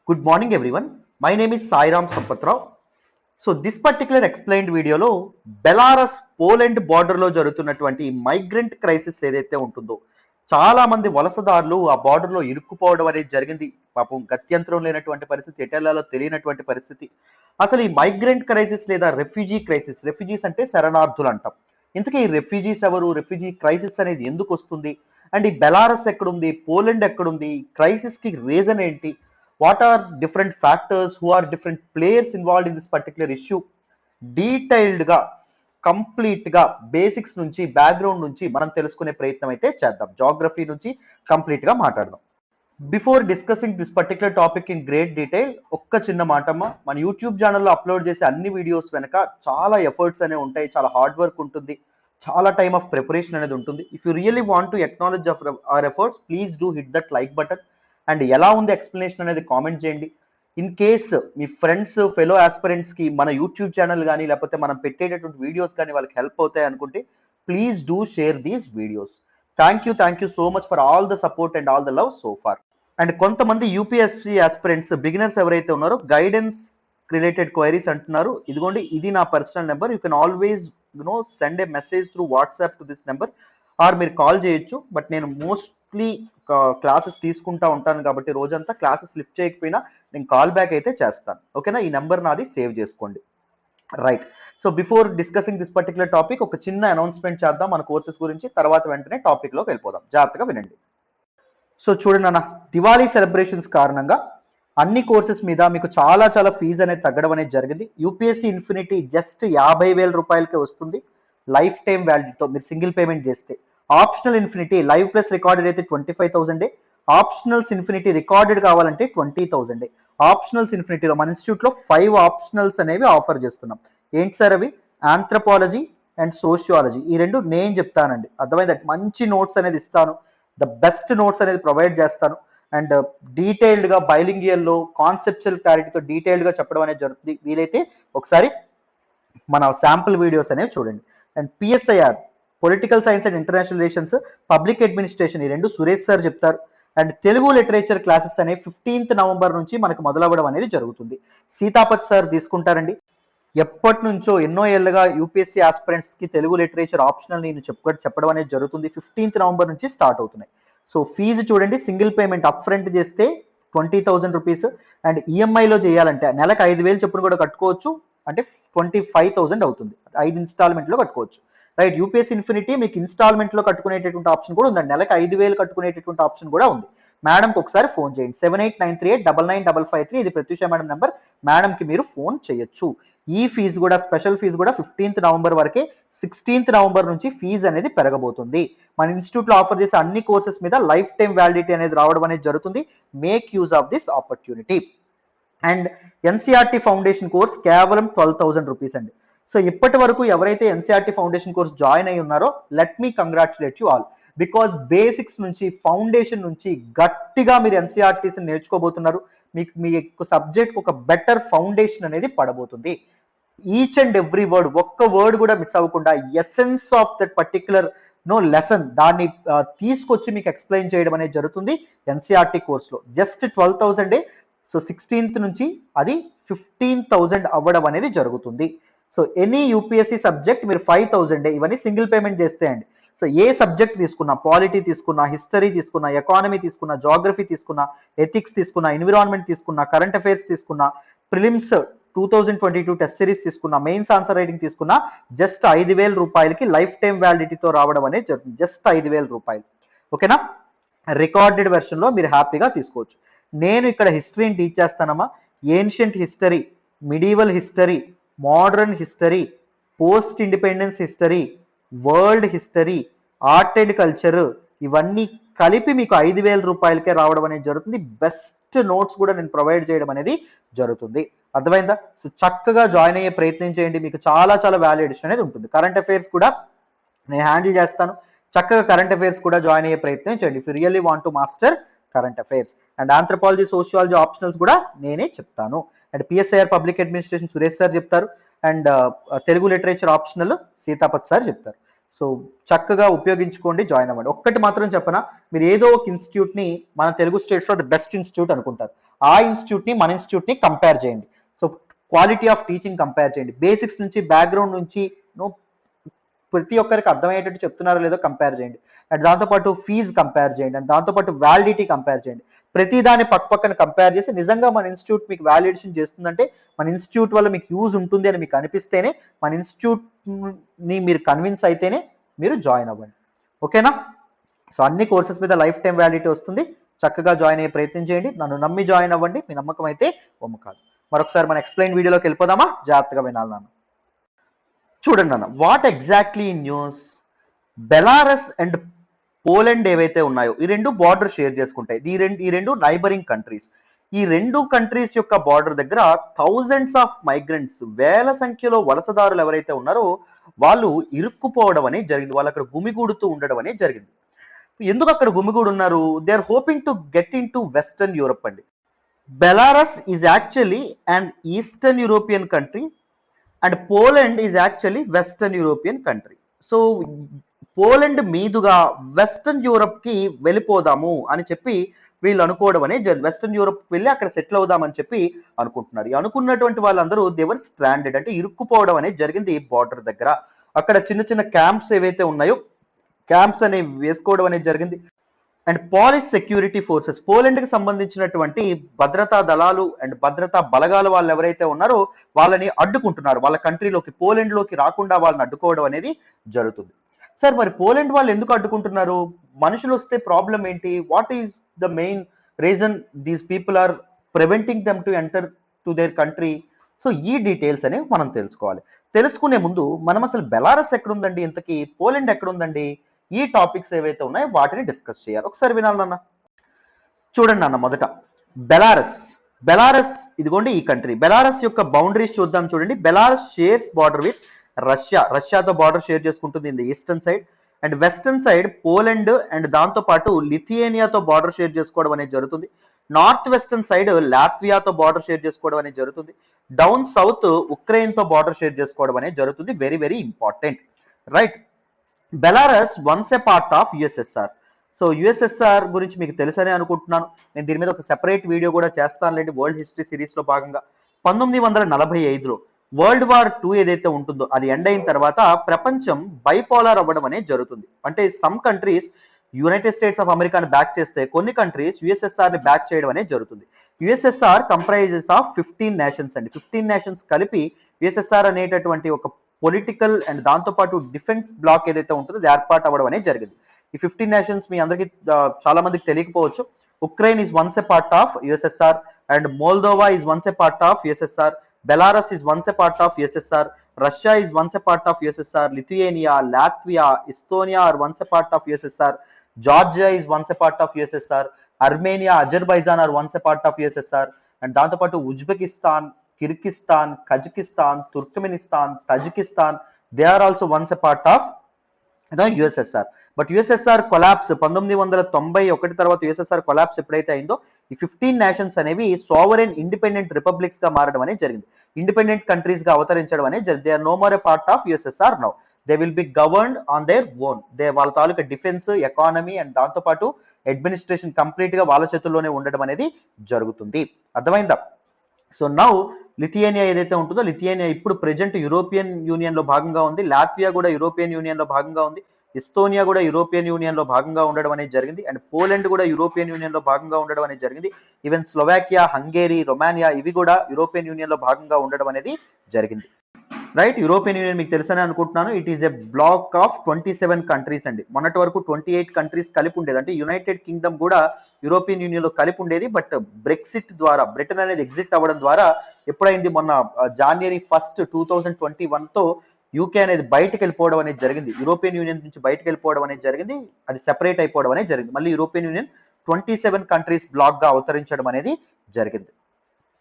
Good morning, everyone. My name is Sairam Sampatrao. So this particular explained వీడియోలో Belarus Poland బార్డర్లో జరుగుతున్నటువంటి migrant crisis ఏదైతే ఉంటుందో చాలా మంది వలసదారులు ఆ బార్డర్లో ఇరుక్కుపోవడం అనేది జరిగింది. పాపం గత్యంతరం లేనటువంటి పరిస్థితి, ఎటెల్లాలో తెలియనటువంటి పరిస్థితి. అసలు ఈ మైగ్రెంట్ క్రైసిస్ లేదా రెఫ్యూజీ క్రైసిస్, రెఫ్యూజీస్ అంటే శరణార్థులు అంటాం. ఇంతకీ ఈ రెఫ్యూజీస్ ఎవరు, రెఫ్యూజీ క్రైసిస్ అనేది ఎందుకు వస్తుంది, అండ్ ఈ బెలారస్ ఎక్కడుంది, పోలెండ్ ఎక్కడుంది, క్రైసిస్ కి రీజన్ ఏంటి, what are different factors, who are different players involved in this particular issue, detailed గా కంప్లీట్ గా బేసిక్స్ నుంచి బ్యాక్గ్రౌండ్ నుంచి మనం తెలుసుకునే ప్రయత్నం అయితే చేద్దాం. జాగ్రఫీ నుంచి కంప్లీట్ గా మాట్లాడదాం. Before discussing this particular topic in great detail, ఒక్క చిన్న మాటమ్మా, మన యూట్యూబ్ ఛానల్లో అప్లోడ్ చేసే అన్ని వీడియోస్ వెనక చాలా ఎఫర్ట్స్ అనేవి ఉంటాయి, చాలా హార్డ్ వర్క్ ఉంటుంది, చాలా టైమ్ ఆఫ్ ప్రిపరేషన్ అనేది ఉంటుంది. If you really want to acknowledge of our efforts, please do hit that like button and ఎలా ఉంది ఎక్స్ప్లెనేషన్ అనేది కామెంట్ చేయండి. In case me friends, fellow aspirants కి మన యూట్యూబ్ ఛానల్ కానీ లేకపోతే మనం పెట్టేటటువంటి వీడియోస్ కానీ వాళ్ళకి హెల్ప్ అవుతాయి అనుకుంటే please do share these videos. Thank you so much for all the support and all the love so far. And కొంతమంది యూపీఎస్సీ ఆస్పిరెంట్స్, బిగినర్స్ ఎవరైతే ఉన్నారో గైడెన్స్ రిలేటెడ్ క్వైరీస్ అంటున్నారు. ఇదిగోండి, ఇది నా personal number. You can always send a message through WhatsApp to this number or మీరు call చేయొచ్చు. But నేను మోస్ట్లీ క్లాసెస్ తీసుకుంటా ఉంటాను కాబట్టి రోజంతా క్లాసెస్ లిఫ్ట్ చేయకపోయినా నేను కాల్ బ్యాక్ అయితే చేస్తాను. ఓకేనా, ఈ నెంబర్ నాది సేవ్ చేసుకోండి. Right. So before discussing this particular topic ఒక చిన్న అనౌన్స్మెంట్ చేద్దాం మన కోర్సెస్ గురించి, తర్వాత వెంటనే టాపిక్ లోకి వెళ్ళిపోదాం. జాగ్రత్తగా వినండి. సో చూడండి అన్న, దివాళీ సెలబ్రేషన్స్ కారణంగా అన్ని కోర్సెస్ మీద మీకు చాలా ఫీజు అనేది తగ్గడం అనేది జరిగింది. యూపీఎస్సీ ఇన్ఫినిటీ జస్ట్ 50,000 రూపాయలకే వస్తుంది లైఫ్ టైం వ్యాలిడీతో మీరు సింగిల్ పేమెంట్ చేస్తే. Optional infinity live plus recorded అయితే 25,000, ఆప్షనల్స్ ఇన్ఫినిటీ రికార్డెడ్ కావాలంటే 20,000. ఆప్షనల్స్ ఇన్ఫినిటీలో మన ఇన్స్టిట్యూట్లో 5 ఆప్షనల్స్ అనేవి ఆఫర్ చేస్తున్నాం. ఏంటి సార్ అవి? Anthropology and sociology. ఈ రెండు నేను చెప్తానండి, అర్థమైంది. మంచి నోట్స్ అనేది ఇస్తాను, ద బెస్ట్ నోట్స్ అనేది ప్రొవైడ్ చేస్తాను. అండ్ డీటెయిల్డ్గా బైలింగియల్లో కాన్సెప్చువల్ క్లారిటీతో డీటెయిల్డ్గా చెప్పడం అనేది జరుగుతుంది. వీలైతే ఒకసారి మన శాంపుల్ వీడియోస్ అనేవి చూడండి. And PSIR political science and international relations, public administration, ఈ రెండు సురేష్ సార్ చెప్తారు. అండ్ తెలుగు లిటరేచర్ క్లాసెస్ అనేవి 15th నవంబర్ నుంచి మనకు మొదలవ్వడం అనేది జరుగుతుంది. సీతాపతి సార్ తీసుకుంటారండి. ఎప్పటి నుంచో ఎన్నో ఏళ్ళుగా యూపీఎస్సీ ఆస్పిరెంట్స్ కి తెలుగు లిటరేచర్ ఆప్షనల్ నేను చెప్పడం అనేది జరుగుతుంది. 15th నవంబర్ నుంచి స్టార్ట్ అవుతున్నాయి. సో ఫీజు చూడండి, సింగిల్ పేమెంట్ అప్ ఫ్రంట్ చేస్తే 20,000 రూపీస్, అండ్ ఈఎంఐలో చేయాలంటే నెలకు 5,000 చొప్పున కూడా కట్టుకోవచ్చు, అంటే 25,000 అవుతుంది. 5 ఇన్స్టాల్మెంట్లో కట్టుకోవచ్చు. రైట్. యూపీఎస్సీ ఇన్ఫినిటీ మీకు ఇన్స్టాల్మెంట్ లో కట్టుకునేటటువంటి ఆప్షన్ కూడా ఉందండి, నెలకు 5,000 కట్టుకునేటటువంటి ఆప్షన్ కూడా ఉంది. మేడంకి ఒకసారి ఫోన్ చేయండి, 7893899553. ఇది ప్రత్యూష మేడం నెంబర్. మేడంకి మీరు ఫోన్ చేయొచ్చు. ఈ ఫీజు కూడా, స్పెషల్ ఫీజు కూడా 15th నవంబర్ వరకే. 16th నవంబర్ నుంచి ఫీజు అనేది పెరగబోతుంది. మన ఇన్స్టిట్యూట్ లో ఆఫర్ చేసే అన్ని కోర్సెస్ మీద లైఫ్ టైం వ్యాలిడిటీ అనేది రావడం అనేది జరుగుతుంది. Make use of this opportunity. And NCERT foundation course కేవలం 12,000 రూపీస్ అండి. సో ఇప్పటి వరకు ఎవరైతే ఎన్సీఆర్టీ ఫౌండేషన్ కోర్స్ జాయిన్ అయి ఉన్నారో, let me congratulate you all. Because basics నుంచి, ఫౌండేషన్ నుంచి గట్టిగా మీరు ఎన్సీఆర్టీస్ నేర్చుకోబోతున్నారు. మీకు మీ సబ్జెక్ట్ ఒక బెటర్ ఫౌండేషన్ అనేది పడబోతుంది. ఈచ్ అండ్ ఎవ్రీ వర్డ్, ఒక్క వర్డ్ కూడా మిస్ అవ్వకుండా essence of that particular lesson దాన్ని తీసుకొచ్చి మీకు ఎక్స్ప్లెయిన్ చేయడం అనేది జరుగుతుంది ఎన్సీఆర్టీ కోర్సులో. జస్ట్ 12,000. సో 16th నుంచి అది 15,000 అవ్వడం అనేది జరుగుతుంది. సో ఎనీ యూపీఎస్సీ సబ్జెక్ట్ మీరు 5,000, ఇవన్నీ సింగిల్ పేమెంట్ చేస్తే అండి. సో ఏ సబ్జెక్ట్ తీసుకున్నా, పాలిటీ తీసుకున్నా, హిస్టరీ తీసుకున్నా, ఎకానమీ తీసుకున్నా, జాగ్రఫీ తీసుకున్నా, ఎథిక్స్ తీసుకున్నా, ఎన్విరాన్మెంట్ తీసుకున్నా, కరెంట్ అఫైర్స్ తీసుకున్నా, ప్రిలిమ్స్ 2022 టెస్ట్ సిరీస్ తీసుకున్నా, మెయిన్స్ ఆన్సర్ రైటింగ్ తీసుకున్నా, జస్ట్ 5,000 రూపాయలకి లైఫ్ టైం వ్యాలిడిటీతో రావడం అనేది జరుగుతుంది. జస్ట్ 5,000 రూపాయలు. ఓకేనా, రికార్డెడ్ వెర్షన్లో మీరు హ్యాపీగా తీసుకోవచ్చు. నేను ఇక్కడ హిస్టరీని టీచ్ చేస్తానమ్మా. Ancient history, medieval history, modern history, post independence history, world history, art and culture, ఇవన్నీ కలిపి మీకు 5,000 రూపాయలకే రావడం అనేది జరుగుతుంది. బెస్ట్ నోట్స్ కూడా నేను ప్రొవైడ్ చేయడం అనేది జరుగుతుంది. అర్థమైందా? సో చక్కగా జాయిన్ అయ్యే ప్రయత్నం చేయండి, మీకు చాలా వాల్యూ అడిషన్ అనేది ఉంటుంది. కరెంట్ అఫైర్స్ కూడా నేను హ్యాండిల్ చేస్తాను. చక్కగా కరెంట్ అఫైర్స్ కూడా జాయిన్ అయ్యే ప్రయత్నం చేయండి if you really want to master current affairs. And anthropology, sociology optionals కూడా నేనే చెప్తాను. అండ్ PSIR public administration Suresh sir చెప్తారు. And Telugu literature optional Seethapathi sir చెప్తారు. సో చక్కగా ఉపయోగించుకోండి, జాయిన్ అవ్వండి. ఒక్కటి మాత్రం చెప్పనా, మీరు ఏదో ఒక ఇన్స్టిట్యూట్ని మన తెలుగు స్టేట్స్లో ది బెస్ట్ ఇన్స్టిట్యూట్ అనుకుంటారు. ఆ ఇన్స్టిట్యూట్ని మన ఇన్స్టిట్యూట్ని కంపేర్ చేయండి. So quality of teaching compare చేయండి, బేసిక్స్ నుంచి బ్యాక్గ్రౌండ్ నుంచి ప్రతి ఒక్కరికి అర్థమయ్యేటట్టు చెప్తున్నారో లేదో కంపేర్ చేయండి. అండ్ దాంతోపాటు ఫీజు కంపేర్ చేయండి, అండ్ దాంతోపాటు వ్యాలిడిటీ కంపేర్ చేయండి. ప్రతి దాన్ని పక్కన కంపేర్ చేసి నిజంగా మన ఇన్స్టిట్యూట్ మీకు వ్యాలిడేషన్ చేస్తుందంటే, మన ఇన్స్టిట్యూట్ వల్ల మీకు యూజ్ ఉంటుంది అని మీకు అనిపిస్తేనే, మన ఇన్స్టిట్యూట్ని మీరు కన్విన్స్ అయితేనే మీరు జాయిన్ అవ్వండి. ఓకేనా? సో అన్ని కోర్సెస్ మీద లైఫ్ టైం వ్యాలిడిటీ వస్తుంది. చక్కగా జాయిన్ అయ్యే ప్రయత్నం చేయండి. నన్ను నమ్మి జాయిన్ అవ్వండి. మీ నమ్మకం అయితే ఒమ్ము కాదు. మరొకసారి మన ఎక్స్ప్లెయిన్ వీడియోలోకి వెళ్ళిపోదామా? జాగ్రత్తగా వినాలి నాన్న. చూడండి అన్న, what exactly news? Belarus and Poland ఏవైతే ఉన్నాయో ఈ రెండు బార్డర్ షేర్ చేసుకుంటాయి. ఈ రెండు నైబరింగ్ కంట్రీస్. ఈ రెండు కంట్రీస్ యొక్క బార్డర్ దగ్గర థౌజండ్స్ ఆఫ్ మైగ్రెంట్స్, వేల సంఖ్యలో వలసదారులు ఎవరైతే ఉన్నారో వాళ్ళు ఇరుక్కుపోవడం అనేది జరిగింది. వాళ్ళు అక్కడ గుమిగూడుతూ ఉండడం అనేది జరిగింది. ఎందుకు అక్కడ గుమిగూడు ఉన్నారు? They are hoping to get in to western Europe అండి. Belarus is actually and eastern European country and Poland is actually western European country. So Poland మీదుగా వెస్టర్న్ యూరప్ కి వెళ్ళిపోదాము అని చెప్పి వీళ్ళు అనుకోవడం అనేది జరిగింది. వెస్టర్న్ యూరప్ వెళ్ళి అక్కడ సెటిల్ అవుదామని చెప్పి అనుకుంటున్నారు. అనుకున్నటువంటి వాళ్ళందరూ దేవర్ స్ట్రాండెడ్, అంటే ఇరుక్కుపోవడం అనేది జరిగింది బార్డర్ దగ్గర. అక్కడ చిన్న చిన్న క్యాంప్స్ ఏవైతే ఉన్నాయో క్యాంప్స్ అనేవి వేసుకోవడం అనేది జరిగింది. అండ్ పాలిష్ సెక్యూరిటీ ఫోర్సెస్, పోలాండ్కి సంబంధించినటువంటి భద్రతా దళాలు అండ్ భద్రతా బలగాల వాళ్ళు ఎవరైతే ఉన్నారో వాళ్ళని అడ్డుకుంటున్నారు. వాళ్ళ కంట్రీలోకి, పోలాండ్లోకి రాకుండా వాళ్ళని అడ్డుకోవడం అనేది జరుగుతుంది. సార్ మరి పోలాండ్ వాళ్ళు ఎందుకు అడ్డుకుంటున్నారు? మనుషులు వస్తే ప్రాబ్లం ఏంటి? What is the main reason these people are preventing them to enter to their country? So ఈ డీటెయిల్స్ అనేవి మనం తెలుసుకోవాలి. తెలుసుకునే ముందు మనం అసలు బెలారస్ ఎక్కడుందండి, ఇంతకీ పోలాండ్ ఎక్కడుందండి, ఈ టాపిక్స్ ఏవైతే ఉన్నాయో వాటిని డిస్కస్ చేయాలి. ఒకసారి వినాలి నాన్న. చూడండి నాన్న, మొదట బెలారస్ ఇదిగోండి ఈ కంట్రీ. బెలారస్ యొక్క బౌండరీస్ చూద్దాం. చూడండి, బెలారస్ షేర్స్ బార్డర్ విత్ రష్యాతో బార్డర్ షేర్ చేసుకుంటుంది in the eastern side. And western side Poland and దాంతో పాటు లిథియేనియాతో బార్డర్ షేర్ చేసుకోవడం అనేది జరుగుతుంది. నార్త్ వెస్టర్న్ సైడ్ లాట్వియాతో బార్డర్ షేర్ చేసుకోవడం అనేది జరుగుతుంది. డౌన్ సౌత్ ఉక్రెయిన్ తో బార్డర్ షేర్ చేసుకోవడం అనేది జరుగుతుంది. Very very important, right? Belarus once a part of USSR. So USSR గురించి మీకు తెలుసనే అనుకుంటున్నాను. నేను దీని మీద ఒక సెపరేట్ వీడియో కూడా చేస్తానులేండి వరల్డ్ హిస్టరీ సిరీస్ లో భాగంగా. 1945లో వరల్డ్ వార్ 2 ఏదైతే ఉంటుందో అది ఎండ్ అయిన తర్వాత ప్రపంచం బైపోలార్ అవ్వడం అనేది జరుగుతుంది. అంటే some countries United States of అమెరికాని బ్యాక్ చేస్తే కొన్ని కంట్రీస్ యుఎస్ఎస్ఆర్ ని బ్యాక్ చేయడం అనేది జరుగుతుంది. యుఎస్ఎస్ఆర్ కంప్రైజెస్ ఆఫ్ 15 నేషన్స్ అండి. 15 నేషన్స్ కలిపి యుఎస్ఎస్ఆర్ అనేటటువంటి ఒక పొలిటికల్ అండ్ దాంతోపాటు డిఫెన్స్ బ్లాక్ ఏదైతే ఉంటుందో అది ఏర్పాటు అవ్వడం అనేది జరిగింది. ఈ 15 నేషన్స్ మీ అందరికీ చాలా మందికి తెలియకపోవచ్చు. Ukraine is once a part of USSR and Moldova is once a part of USSR. Belarus is once a part of USSR. Russia is once a part of USSR. Lithuania, Latvia, Estonia are once a part of USSR. Georgia is once a part of USSR. Armenia, Azerbaijan are once a part of USSR. And దాంతో పాటు Uzbekistan, Kyrgyzstan, Kazakhstan, Turkmenistan, Tajikistan, they are also once a part of USSR. But USSR collapse 1991 తర్వాత USSR collapse ఎప్పుడైతే అయిందో ఈ 15 nations అనేవి sovereign independent republics గా మారడం అనేది జరిగింది. ఇండిపెండెంట్ కంట్రీస్ గా అవతరించడం అనేది జరిగింది. They are no more a part of USSR now. They will be governed on their own. వాళ్ళ తాలూకా డిఫెన్స్, ఎకానమీ అండ్ దాంతో పాటు అడ్మినిస్ట్రేషన్ కంప్లీట్ గా వాళ్ళ చేతుల్లోనే ఉండడం అనేది జరుగుతుంది. అర్థమైందా? సో నౌ లిథియేనియా ఏదైతే ఉంటుందో లిథియేనియా ఇప్పుడు ప్రెజెంట్ యూరోపియన్ యూనియన్ లో భాగంగా ఉంది. లాట్వియా కూడా యూరోపియన్ యూనియన్ లో భాగంగా ఉంది. ఎస్తోనియా కూడా యూరోపియన్ యూనియన్ లో భాగంగా ఉండడం అనేది జరిగింది. అండ్ పోలాండ్ కూడా యూరోపియన్ యూనియన్ లో భాగంగా ఉండడం అనేది జరిగింది. ఈవెన్ స్లోవాకియా, హంగేరీ, రొమానియా ఇవి కూడా యూరోపియన్ యూనియన్ లో భాగంగా ఉండడం అనేది జరిగింది. రైట్? యూరోపియన్ యూనియన్ మీకు తెలుసని అనుకుంటున్నాను. It is a black of 27 countries అండి. మొన్నటి వరకు 28 కంట్రీస్ కలిపి ఉండేది. అంటే యునైటెడ్ కింగ్డమ్ కూడా యూరోపియన్ యూనియన్ లో కలిపి ఉండేది. బట్ బ్రెక్సిట్ ద్వారా, బ్రిటన్ అనేది ఎగ్జిట్ అవ్వడం ద్వారా ఎప్పుడైంది, మొన్న January 1, 2021తో యూకే అనేది బయటకు వెళ్ళిపోవడం అనేది జరిగింది. యూరోపియన్ యూనియన్ నుంచి బయటకు వెళ్ళిపోవడం అనేది జరిగింది. అది సెపరేట్ అయిపోవడం అనేది జరిగింది. మళ్ళీ యూరోపియన్ యూనియన్ 27 కంట్రీస్ బ్లాక్ గా అవతరించడం అనేది జరిగింది.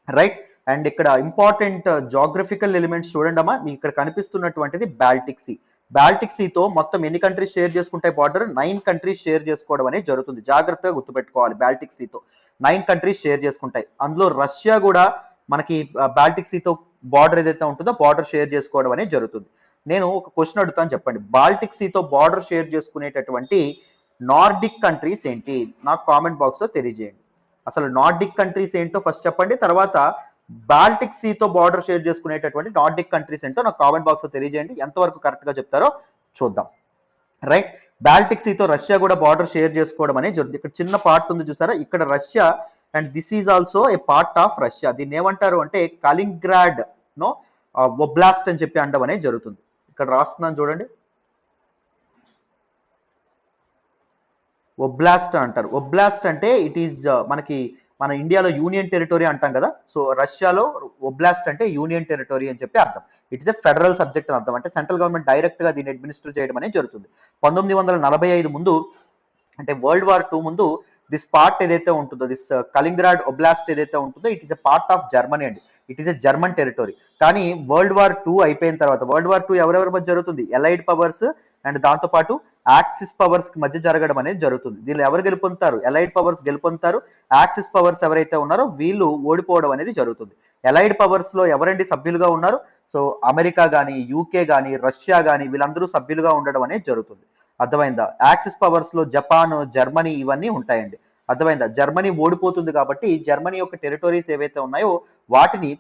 రైట్? అండ్ ఇక్కడ ఇంపార్టెంట్ జాగ్రఫికల్ ఎలిమెంట్స్ చూడండి అమ్మా. మీకు ఇక్కడ కనిపిస్తున్నటువంటిది బాల్టిక్ సీ. బాల్టిక్ సీతో మొత్తం ఎన్ని కంట్రీస్ షేర్ చేసుకుంటాయి బార్డర్? 9 కంట్రీస్ షేర్ చేసుకోవడం అనేది జరుగుతుంది. జాగ్రత్తగా గుర్తుపెట్టుకోవాలి. బాల్టిక్ సీతో 9 కంట్రీస్ షేర్ చేసుకుంటాయి. అందులో రష్యా కూడా మనకి బాల్టిక్ సీతో బార్డర్ ఏదైతే ఉంటుందో బార్డర్ షేర్ చేసుకోవడం అనేది జరుగుతుంది. నేను ఒక క్వశ్చన్ అడుగుతాను, చెప్పండి. బాల్టిక్ సీతో బార్డర్ షేర్ చేసుకునేటటువంటి నార్డిక్ కంట్రీస్ ఏంటి? నాకు కామెంట్ బాక్స్ లో తెలియజేయండి. అసలు నార్డిక్ కంట్రీస్ ఏంటో ఫస్ట్ చెప్పండి, తర్వాత బాల్టిక్ సీతో బార్డర్ షేర్ చేసుకునేటటువంటి నార్డిక్ కంట్రీస్ ఏంటో నాకు కామెంట్ బాక్స్ లో తెలియజేయండి. ఎంతవరకు కరెక్ట్ గా చెప్తారో చూద్దాం. రైట్, బాల్టిక్ సీతో రష్యా కూడా బార్డర్ షేర్ చేసుకోవడం అనేది జరుగుతుంది. ఇక్కడ చిన్న పార్ట్ ఉంది చూసారా, ఇక్కడ Russia and this is also a part of Russia. దీన్ని ఏమంటారు అంటే కలింగ్రాడ్ నో ఒబ్లాస్ట్ అని చెప్పి అనడం అనేది జరుగుతుంది. ఇక్కడ రాస్తున్నాను చూడండి, ఒబ్లాస్ట్ అంటారు. ఒబ్లాస్ట్ అంటే ఇట్ ఈజ్ మనకి మన ఇండియాలో యూనియన్ టెరిటరీ అంటాం కదా, సో రష్యాలో ఒబ్లాస్ట్ అంటే యూనియన్ టెరిటరీ అని చెప్పి అర్థం. It is a federal subject అని అర్థం, అంటే సెంట్రల్ గవర్నమెంట్ డైరెక్ట్ గా దీన్ని అడ్మినిస్టర్ చేయడం అనేది జరుగుతుంది. 1945 ముందు అంటే వరల్డ్ వార్ 2 ముందు దిస్ పార్ట్ ఏదైతే ఉంటుందో, దిస్ కలింగ్రాడ్ ఒబ్లాస్ట్ ఏదైతే ఉంటుందో, it is a part of Germany అండి. It is a German territory. కానీ వరల్డ్ వార్ 2 అయిపోయిన తర్వాత, వరల్డ్ వార్ 2 ఎవరెవరి మధ్య జరుగుతుంది, ఎలైడ్ పవర్స్ అండ్ దాంతో పాటు యాక్సిస్ పవర్స్ కి మధ్య జరగడం అనేది జరుగుతుంది. దీనిలో ఎవరు గెలుపొందుతారు, ఎలైడ్ పవర్స్ గెలుపొందుతారు. యాక్సిస్ పవర్స్ ఎవరైతే ఉన్నారో వీళ్ళు ఓడిపోవడం అనేది జరుగుతుంది. ఎలైడ్ పవర్స్ లో ఎవరండి సభ్యులుగా ఉన్నారు, సో అమెరికా గానీ, యూకే గానీ, రష్యా గానీ వీళ్ళందరూ సభ్యులుగా ఉండడం అనేది జరుగుతుంది. అర్థమైందా? యాక్సిస్ పవర్స్ లో జపాన్, జర్మనీ ఇవన్నీ ఉంటాయండి. అర్థమైందా? జర్మనీ ఓడిపోతుంది కాబట్టి జర్మనీ యొక్క టెరిటరీస్ ఏవైతే ఉన్నాయో వాటిని,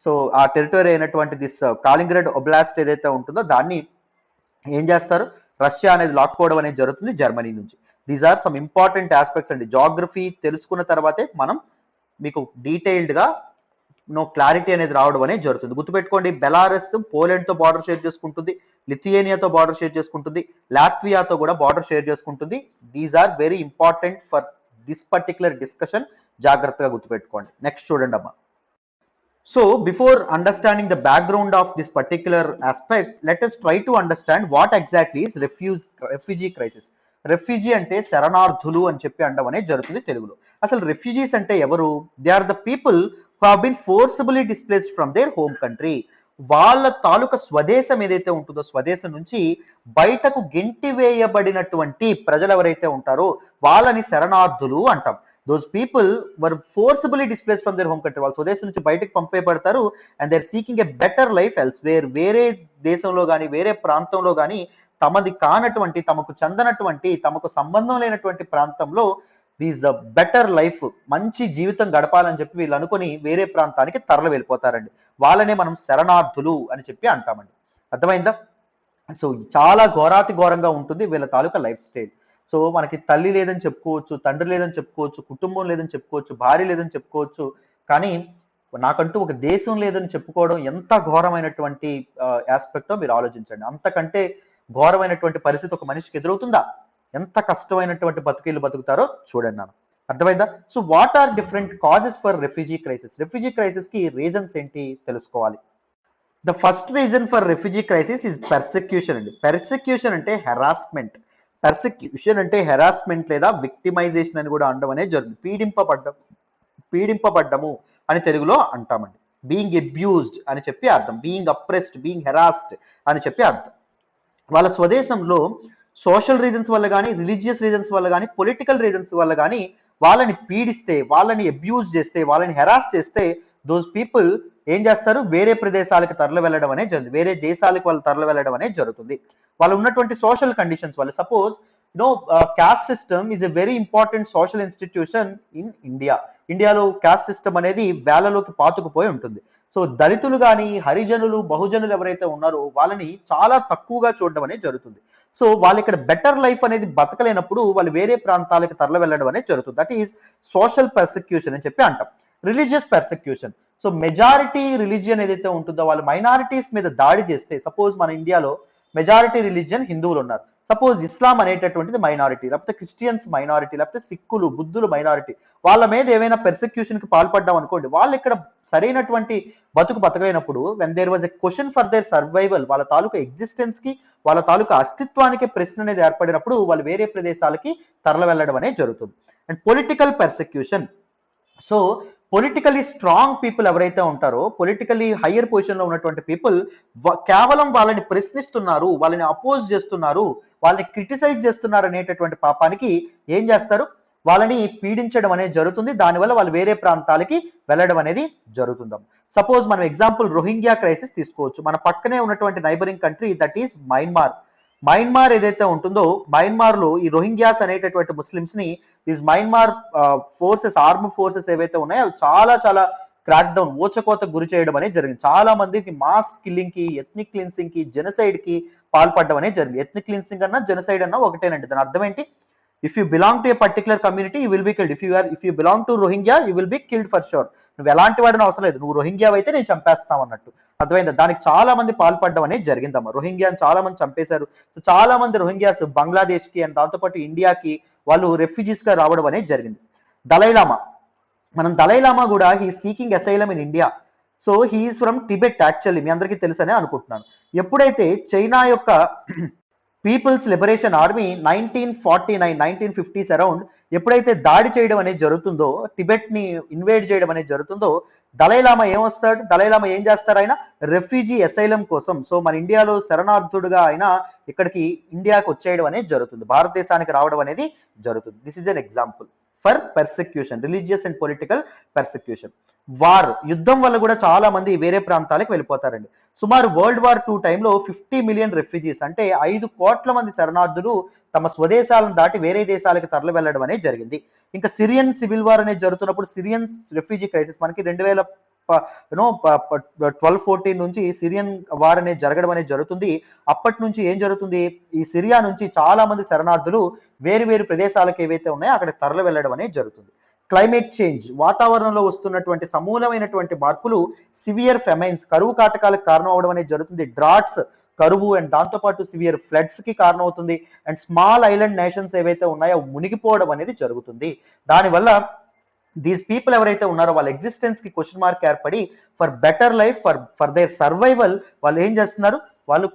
సో ఆ టెరిటరీ అయినటువంటి దిస్ కాలింగ్రాడ్ ఒబ్లాస్ట్ ఏదైతే ఉంటుందో దాన్ని ఏం చేస్తారు, రష్యా అనేది లాక్కోవడం అనేది జరుగుతుంది జర్మనీ నుంచి. These are some important aspects అండి. జాగ్రఫీ తెలుసుకున్న తర్వాతే మనం మీకు డీటెయిల్డ్ గా క్లారిటీ అనేది రావడం అనేది జరుగుతుంది. గుర్తుపెట్టుకోండి, బెలారస్ పోలాండ్ తో బార్డర్ షేర్ చేసుకుంటుంది, లిథియేనియాతో బార్డర్ షేర్ చేసుకుంటుంది, లాట్వియాతో కూడా బార్డర్ షేర్ చేసుకుంటుంది. These are very important for this particular discussion. జాగ్రత్తగా గుర్తుపెట్టుకోండి. నెక్స్ట్ చూడండి అమ్మా. So before understanding the background of this particular aspect, let us try to understand what exactly is refugee crisis. Refugee అంటే శరణార్థులు అని చెప్పి అనడం అనేది జరుగుతుంది తెలుగులో. అసలు రెఫ్యూజీస్ అంటే ఎవరు? They are the people who have been forcibly displaced from their home country. వాళ్ళ తాలూకా స్వదేశం ఏదైతే ఉంటుందో, స్వదేశం నుంచి బయటకు గెంటి వేయబడినటువంటి ప్రజలు ఎవరైతే ఉంటారో వాళ్ళని శరణార్థులు అంటాం. Those people were forcibly displace from their home country. వాళ్ళ స్వదేశం నుంచి బయటకు పంపేయబడతారు and they are seeking a better life elsewhere. వేరే దేశంలో కానీ, వేరే ప్రాంతంలో కానీ తమది కానటువంటి, తమకు చెందనటువంటి, తమకు సంబంధం లేనటువంటి ప్రాంతంలో దీస్ బెటర్ లైఫ్, మంచి జీవితం గడపాలని చెప్పి వీళ్ళు అనుకుని వేరే ప్రాంతానికి తరలి వెళ్ళిపోతారండి. వాళ్ళనే మనం శరణార్థులు అని చెప్పి అంటామండి. అర్థమైందా? సో చాలా ఘోరాతి ఘోరంగా ఉంటుంది వీళ్ళ తాలూకా లైఫ్ స్టైల్. సో మనకి తల్లి లేదని చెప్పుకోవచ్చు, తండ్రి లేదని చెప్పుకోవచ్చు, కుటుంబం లేదని చెప్పుకోవచ్చు, భార్య లేదని చెప్పుకోవచ్చు, కానీ నాకంటూ ఒక దేశం లేదని చెప్పుకోవడం ఎంత ఘోరమైనటువంటి ఆస్పెక్టో మీరు ఆలోచించండి. అంతకంటే ఘోరమైనటువంటి పరిస్థితి ఒక మనిషికి ఎదురవుతుందా? ఎంత కష్టమైనటువంటి బతుకులు బతుకుతారో చూడండి నాన్న. అర్థమైందా? So what are different causes for refugee crisis? Refugee crisis కి రీజన్స్ ఏంటి తెలుసుకోవాలి. The first reason for refugee crisis is persecution అండి. పెర్సిక్యూషన్ అంటే హెరాస్మెంట్. పెర్సిక్యూషన్ అంటే హెరాస్మెంట్ లేదా విక్టిమైజేషన్ అని కూడా అనడం అనేది జరుగుతుంది. పీడింపబడ్డము అని తెలుగులో అంటామండి. బీయింగ్ అబ్యూజ్డ్ అని చెప్పి అర్థం, బీయింగ్ అప్రెస్డ్, బీయింగ్ హెరాస్డ్ అని చెప్పి అర్థం. వాళ్ళ స్వదేశంలో సోషల్ రీజన్స్ వల్ల కానీ, రిలీజియస్ రీజన్స్ వల్ల కానీ, పొలిటికల్ రీజన్స్ వల్ల కానీ వాళ్ళని పీడిస్తే, వాళ్ళని అబ్యూజ్ చేస్తే, వాళ్ళని హెరాస్ చేస్తే దోస్ పీపుల్ ఏం చేస్తారు, వేరే ప్రదేశాలకు తరలి వెళ్ళడం అనేది జరుగుతుంది, వేరే దేశాలకు వాళ్ళు తరలి వెళ్ళడం అనేది జరుగుతుంది. వాళ్ళు ఉన్నటువంటి సోషల్ కండిషన్స్ వల్ల. Suppose caste system is a very important social institution in India. ఇండియాలో క్యాస్ట్ సిస్టమ్ అనేది వేలలోకి పాతుకుపోయి ఉంటుంది. సో దళితులు కానీ, హరిజనులు, బహుజనులు ఎవరైతే ఉన్నారో వాళ్ళని చాలా తక్కువగా చూడడం అనేది జరుగుతుంది. సో వాళ్ళు ఇక్కడ బెటర్ లైఫ్ అనేది బతకలేనప్పుడు వాళ్ళు వేరే ప్రాంతాలకు తరలి వెళ్ళడం అనేది జరుగుతుంది. దట్ ఈస్ సోషల్ పర్సిక్యూషన్ అని చెప్పి అంటాం. Religious persecution, so majority religion ఏదైతే ఉంటుందో వాళ్ళు మైనారిటీస్ మీద దాడి చేస్తే, సపోజ్ మన ఇండియాలో మెజారిటీ రిలీజియన్ హిందువులు ఉన్నారు, సపోజ్ ఇస్లాం అనేటటువంటిది మైనారిటీ, లేకపోతే క్రిస్టియన్స్ మైనారిటీ, లేకపోతే సిక్కులు, బుద్ధులు మైనారిటీ, వాళ్ళ మీద ఏమైనా పెర్సిక్యూషన్ కి పాల్పడ్డాం అనుకోండి, వాళ్ళు ఇక్కడ సరైనటువంటి బతుకు బతకలేనప్పుడు when there was a question for their survival, వాళ్ళ తాలూకా ఎగ్జిస్టెన్స్ కి, వాళ్ళ తాలూకా అస్తిత్వానికి ప్రశ్న అనేది ఏర్పడినప్పుడు వాళ్ళు వేరే ప్రదేశాలకి తరలి వెళ్ళడం అనేది జరుగుతుంది. And political persecution, so politically strong people ఎవరైతే ఉంటారో, పొలిటికలీ హయ్యర్ పొజిషన్ లో ఉన్నటువంటి పీపుల్ కేవలం వాళ్ళని ప్రశ్నిస్తున్నారు, వాళ్ళని అపోజ్ చేస్తున్నారు, వాళ్ళని క్రిటిసైజ్ చేస్తున్నారు అనేటటువంటి పాపానికి ఏం చేస్తారు, వాళ్ళని పీడించడం అనేది జరుగుతుంది. దానివల్ల వాళ్ళు వేరే ప్రాంతాలకి వెళ్ళడం అనేది జరుగుతుంది. సపోజ్ మనం ఎగ్జాంపుల్ రోహింగ్యా క్రైసిస్ తీసుకోవచ్చు. మన పక్కనే ఉన్నటువంటి neighbouring country that is Myanmar. Myanmar ఏదైతే ఉంటుందో, మయన్మార్ లో ఈ రోహింగ్యాస్ అనేటటువంటి ముస్లిమ్స్ ని these Myanmar forces, arm forces ఏవైతే ఉన్నాయో అవి చాలా చాలా క్రాక్ డౌన్, ఊచకోతకు గురి చేయడం అనేది జరిగింది. చాలా మందికి మాస్ కిల్లింగ్ కి, ఎథ్నిక్ క్లిన్సింగ్ కి, జెనసైడ్ కి పాల్పడడం అనేది జరిగింది. ఎథ్నిక్ క్లిన్సింగ్ అన్నా జెనసైడ్ అన్నా ఒకటేనండి. దాని అర్థం ఏంటి? If you belong to A particular community you will be killed. If you belong to Rohingya you will be killed for sure. నువ్వు ఎలాంటి వాడిని అవసరం లేదు, నువ్వు రోహింగ్యా అయితే నేను చంపేస్తాం అన్నట్టు. అర్థమైందా? దానికి చాలా మంది పాల్పడడం అనేది జరిగిందమ్మా. రోహింగ్యాని చాలా మంది చంపేశారు. సో చాలా మంది రోహింగ్యాస్ బంగ్లాదేశ్ కి అండ్ దాంతోపాటు ఇండియాకి వాళ్ళు రెఫ్యూజీస్ గా రావడం అనేది జరిగింది. దలైలామా, మనం దలైలామా కూడా he seeking asylum in India. So he's from Tibet actually, మీ అందరికీ తెలుసనే అనుకుంటున్నాను. ఎప్పుడైతే చైనా యొక్క peoples liberation army 1950s around ఎప్పుడైతే దాడి చేయడం అనేది జరుగుతుందో, టిబెట్ ని ఇన్వేడ్ చేయడం అనేది జరుగుతుందో, దలైలామా ఏమొస్తాడు, దలైలామా ఏం చేస్తారు, ఆయన రెఫ్యూజీ అసైలం కోసం, సో మన ఇండియాలో శరణార్థుడుగా ఆయన ఇక్కడికి ఇండియాకి వచ్చేయడం అనేది జరుగుతుంది, భారతదేశానికి రావడం అనేది జరుగుతుంది. This is an example for persecution, religious and political persecution. War, యుద్ధం వల్ల కూడా చాలా మంది వేరే ప్రాంతాలకు వెళ్ళిపోతారండి. సుమారు వరల్డ్ వార్ 2 టైంలో 50 మిలియన్ రెఫ్యూజీస్ అంటే 5 కోట్ల మంది శరణార్థులు తమ స్వదేశాలను దాటి వేరే దేశాలకు తరలి వెళ్ళడం అనేది జరిగింది. ఇంకా సిరియన్ సివిల్ వార్ అనేది జరుగుతున్నప్పుడు, సిరియన్ రెఫ్యూజీ క్రైసిస్ మనకి 2012-14 నుంచి సిరియన్ వార్ అనేది జరగడం అనేది జరుగుతుంది. అప్పటి నుంచి ఏం జరుగుతుంది, ఈ సిరియా నుంచి చాలా మంది శరణార్థులు వేరు వేరు ప్రదేశాలకు ఏవైతే ఉన్నాయో అక్కడ తరలి వెళ్ళడం అనేది జరుగుతుంది. క్లైమేట్ చేంజ్, వాతావరణంలో వస్తున్నటువంటి సమూలమైనటువంటి మార్పులు సివియర్ ఫెమైన్స్, కరువు కాటకాలకు కారణం అవడం అనేది జరుగుతుంది. డ్రాట్స్, కరువు అండ్ దాంతోపాటు సివియర్ ఫ్లడ్స్ కి కారణం అవుతుంది. అండ్ స్మాల్ ఐలాండ్ నేషన్స్ ఏవైతే ఉన్నాయో మునిగిపోవడం అనేది జరుగుతుంది. దానివల్ల దీస్ పీపుల్ ఎవరైతే ఉన్నారో వాళ్ళ ఎగ్జిస్టెన్స్ కి క్వశ్చన్ మార్క్ ఏర్పడి for better life, for their survival వాళ్ళు ఏం చేస్తున్నారు, వాళ్ళు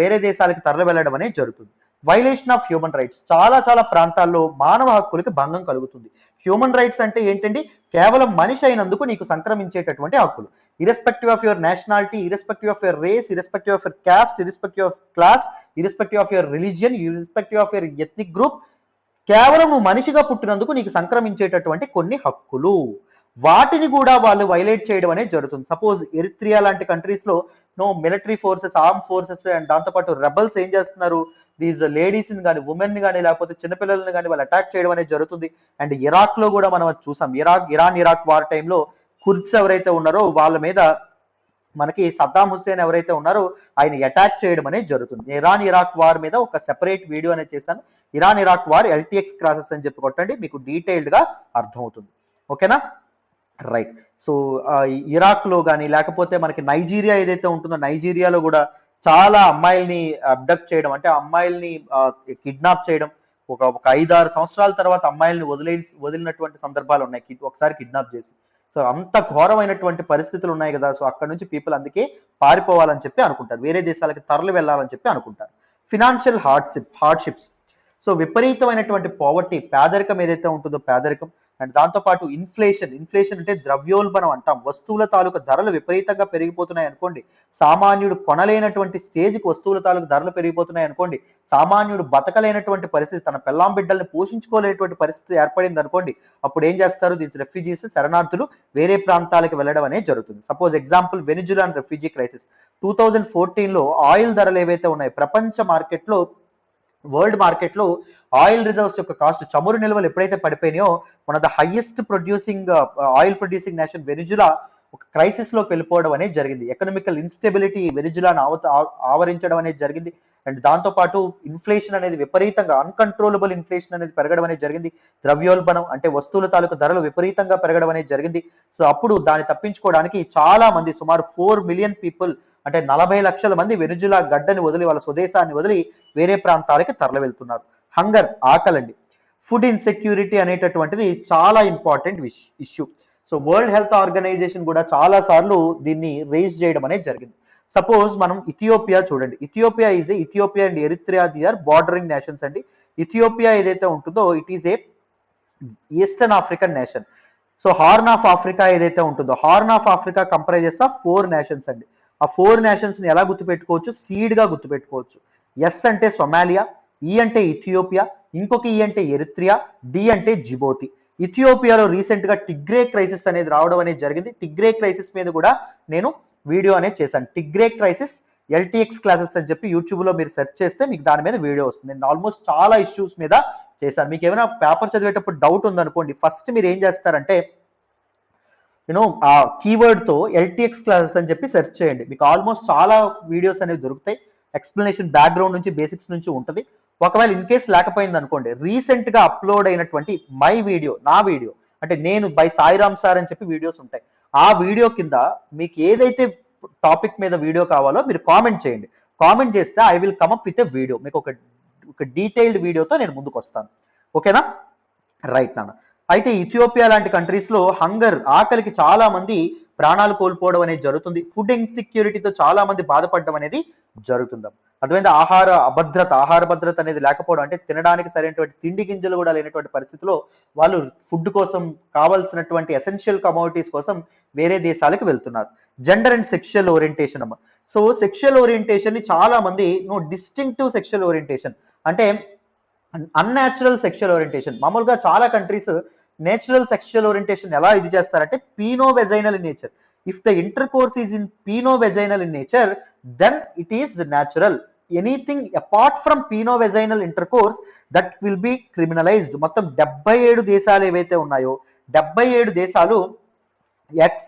వేరే దేశాలకు తరలి వెళ్ళడం అనేది జరుగుతుంది. వైలేషన్ ఆఫ్ హ్యూమన్ రైట్స్, చాలా చాలా ప్రాంతాల్లో మానవ హక్కులకి భంగం కలుగుతుంది. హ్యూమన్ రైట్స్ అంటే ఏంటండి, కేవలం మనిషి అయినందుకు నీకు సంక్రమించేటటువంటి హక్కులు, irrespective of your nationality, irrespective of your race, irrespective of your caste, irrespective of class, irrespective of your religion, irrespective of your ethnic group, కేవలం నువ్వు మనిషిగా పుట్టినందుకు నీకు సంక్రమించేటటువంటి కొన్ని హక్కులు, వాటిని కూడా వాళ్ళు వైలేట్ చేయడం అనేది జరుగుతుంది. సపోజ్ ఎరిత్రియా లాంటి కంట్రీస్ లో no military forces, arm forces and దాంతోపాటు రెబల్స్ ఏం చేస్తున్నారు, దీస్ లేడీస్ ని కానీ, ఉమెన్ ని కానీ, లేకపోతే చిన్నపిల్లల్ని కానీ వాళ్ళు అటాక్ చేయడం అనేది జరుగుతుంది. అండ్ ఇరాక్ లో కూడా మనం చూసాం, ఇరాన్ ఇరాక్ వార్ టైంలో కుర్ద్స్ ఎవరైతే ఉన్నారో వాళ్ళ మీద మనకి సద్దాం హుస్సేన్ ఎవరైతే ఉన్నారో ఆయన అటాక్ చేయడం అనేది జరుగుతుంది. ఇరాన్ ఇరాక్ వార్ మీద ఒక సెపరేట్ వీడియో అనేది చేశాను, Iran Iraq war LTX crosses అని చెప్పి కొట్టండి, మీకు డీటెయిల్డ్ గా అర్థమవుతుంది. ఓకేనా, రైట్. సో ఇరాక్ లో కానీ లేకపోతే మనకి నైజీరియా ఏదైతే ఉంటుందో, నైజీరియాలో కూడా చాలా అమ్మాయిల్ని అబ్డక్ట్ చేయడం, అంటే అమ్మాయిల్ని కిడ్నాప్ చేయడం, ఒక 5-6 సంవత్సరాల తర్వాత అమ్మాయిల్ని వదిలినటువంటి సందర్భాలు ఉన్నాయి, ఒకసారి కిడ్నాప్ చేసి. సో అంత ఘోరమైనటువంటి పరిస్థితులు ఉన్నాయి కదా, సో అక్కడ నుంచి పీపుల్ అందుకే పారిపోవాలని చెప్పి అనుకుంటారు, వేరే దేశాలకి తరలి వెళ్ళాలని చెప్పి అనుకుంటారు. ఫినాన్షియల్ హార్డ్షిప్స్, సో విపరీతమైనటువంటి పావర్టీ, పేదరికం ఏదైతే ఉంటుందో పేదరికం, అండ్ దాంతోపాటు ఇన్ఫ్లేషన్ అంటే ద్రవ్యోల్బణం అంటాం, వస్తువుల తాలూకు ధరలు విపరీతంగా పెరిగిపోతున్నాయి అనుకోండి, సామాన్యుడు కొనలేనటువంటి స్టేజ్కి వస్తువుల తాలూకు ధరలు పెరిగిపోతున్నాయి అనుకోండి, సామాన్యుడు బతకలేనటువంటి పరిస్థితి, తన పెళ్ళాం బిడ్డల్ని పోషించుకోలేనటువంటి పరిస్థితి ఏర్పడింది అనుకోండి, అప్పుడు ఏం చేస్తారు, దీస్ రెఫ్యూజీస్, శరణార్థులు వేరే ప్రాంతాలకు వెళ్ళడం అనేది జరుగుతుంది. Suppose example Venezuelan refugee crisis 2014లో ఆయిల్ ధరలు ఏవైతే ఉన్నాయి, ప్రపంచ మార్కెట్లో, వరల్డ్ మార్కెట్లో ఆయిల్ రిజర్వ్స్ యొక్క కాస్ట్, చమురు నిల్వలు ఎప్పుడైతే పడిపోయినాయో, మన the highest producing oil producing nation Venezuela ఒక క్రైసిస్ లోకి వెళ్ళిపోవడం అనేది జరిగింది. ఎకనామికల్ ఇన్స్టెబిలిటీ వెనిజులాను ఆవరించడం అనేది జరిగింది. అండ్ దాంతోపాటు ఇన్ఫ్లేషన్ అనేది విపరీతంగా, అన్కంట్రోలబుల్ ఇన్ఫ్లేషన్ అనేది పెరగడం అనేది జరిగింది. ద్రవ్యోల్బణం అంటే వస్తువుల తాలూకు ధరలు విపరీతంగా పెరగడం అనేది జరిగింది. సో అప్పుడు దాన్ని తప్పించుకోవడానికి చాలా మంది, సుమారు 4 మిలియన్ పీపుల్ అంటే 40 లక్షల మంది వెనిజులా గడ్డని వదిలి, వాళ్ళ స్వదేశాన్ని వదిలి వేరే ప్రాంతాలకి తరలి వెళ్తున్నారు. హంగర్, ఆకలండి, ఫుడ్ ఇన్సెక్యూరిటీ అనేటటువంటిది చాలా important issue. So World Health Organization కూడా చాలా సార్లు దీన్ని రేజ్ చేయడం అనేది జరిగింది. సపోజ్ మనం ఇథియోపియా చూడండి, Ethiopia and Eritrea, the are bordering nations అండి. ఇథియోపియా ఏదైతే ఉంటుందో it is a eastern African nation. So Horn of Africa ఏదైతే ఉంటుందో, Horn of Africa comprises of 4 nations అండి. ఆ 4 నేషన్స్ ని ఎలా గుర్తుపెట్టుకోవచ్చు, సీడ్ గా గుర్తుపెట్టుకోవచ్చు. ఎస్ అంటే సొమాలియా, ఈ అంటే ఇథియోపియా, ఇంకొక ఈ అంటే ఎరిత్రియా, డి అంటే జిబోతి. ఇథియోపియాలో రీసెంట్ గా టిగ్రే క్రైసిస్ అనేది రావడం అనేది జరిగింది. టిగ్రే క్రైసిస్ మీద కూడా నేను వీడియో అనేది చేశాను. టిగ్రే క్రైసిస్ ఎల్టీఎక్స్ క్లాసెస్ అని చెప్పి యూట్యూబ్ లో మీరు సెర్చ్ చేస్తే మీకు దాని మీద వీడియో వస్తుంది. నేను ఆల్మోస్ట్ చాలా ఇష్యూస్ మీద చేశాను. మీకు ఏమైనా పేపర్ చదివేటప్పుడు డౌట్ ఉందనుకోండి, ఫస్ట్ మీరు ఏం చేస్తారంటే ఆ కీవర్డ్తో ఎల్టీఎక్స్ క్లాసెస్ అని చెప్పి సెర్చ్ చేయండి. మీకు ఆల్మోస్ట్ చాలా వీడియోస్ అనేవి దొరుకుతాయి. ఎక్స్ప్లెనేషన్ బ్యాక్గ్రౌండ్ నుంచి బేసిక్స్ నుంచి ఉంటుంది. ఒకవేళ ఇన్ కేస్ లేకపోయింది అనుకోండి, రీసెంట్ గా అప్లోడ్ అయినటువంటి నా వీడియో అంటే నేను బై సాయిరామ్ సార్ అని చెప్పి వీడియోస్ ఉంటాయి. ఆ వీడియో కింద మీకు ఏదైతే టాపిక్ మీద వీడియో కావాలో మీరు కామెంట్ చేయండి. కామెంట్ చేస్తే I will come up with a video. మీకు ఒక డీటెయిల్డ్ వీడియోతో నేను ముందుకు వస్తాను. ఓకేనా? రైట్ నాన్న. అయితే ఇథియోపియా లాంటి కంట్రీస్ లో ఆకలికి చాలా మంది ప్రాణాలు కోల్పోవడం అనేది జరుగుతుంది. ఫుడ్ ఇన్సెక్యూరిటీతో చాలా మంది బాధపడడం అనేది జరుగుతుంది. అర్థమైంది? ఆహార భద్రత అనేది లేకపోవడం, అంటే తినడానికి సరైనటువంటి తిండి గింజలు కూడా లేనటువంటి పరిస్థితిలో వాళ్ళు ఫుడ్ కోసం కావాల్సినటువంటి ఎసెన్షియల్ కమోడిటీస్ కోసం వేరే దేశాలకు వెళ్తున్నారు. జెండర్ అండ్ సెక్షువల్ ఓరియంటేషన్ అమ్మ. సో సెక్షువల్ ఓరియంటేషన్ ని చాలా మంది డిస్టింక్టివ్ సెక్షువల్ ఓరియంటేషన్ అంటే అన్యాచురల్ సెక్షువల్ ఓరియంటేషన్. మామూలుగా చాలా కంట్రీస్ నేచురల్ సెక్షువల్ ఓరియంటేషన్ ఎలా ఇది చేస్తారంటే penovaginal in nature. If the intercourse is in penovaginal in nature, then it is natural. Anything apart from penovaginal intercourse that will be criminalized. మొత్తం 77 దేశాలు ఏవైతే ఉన్నాయో 77 దేశాలు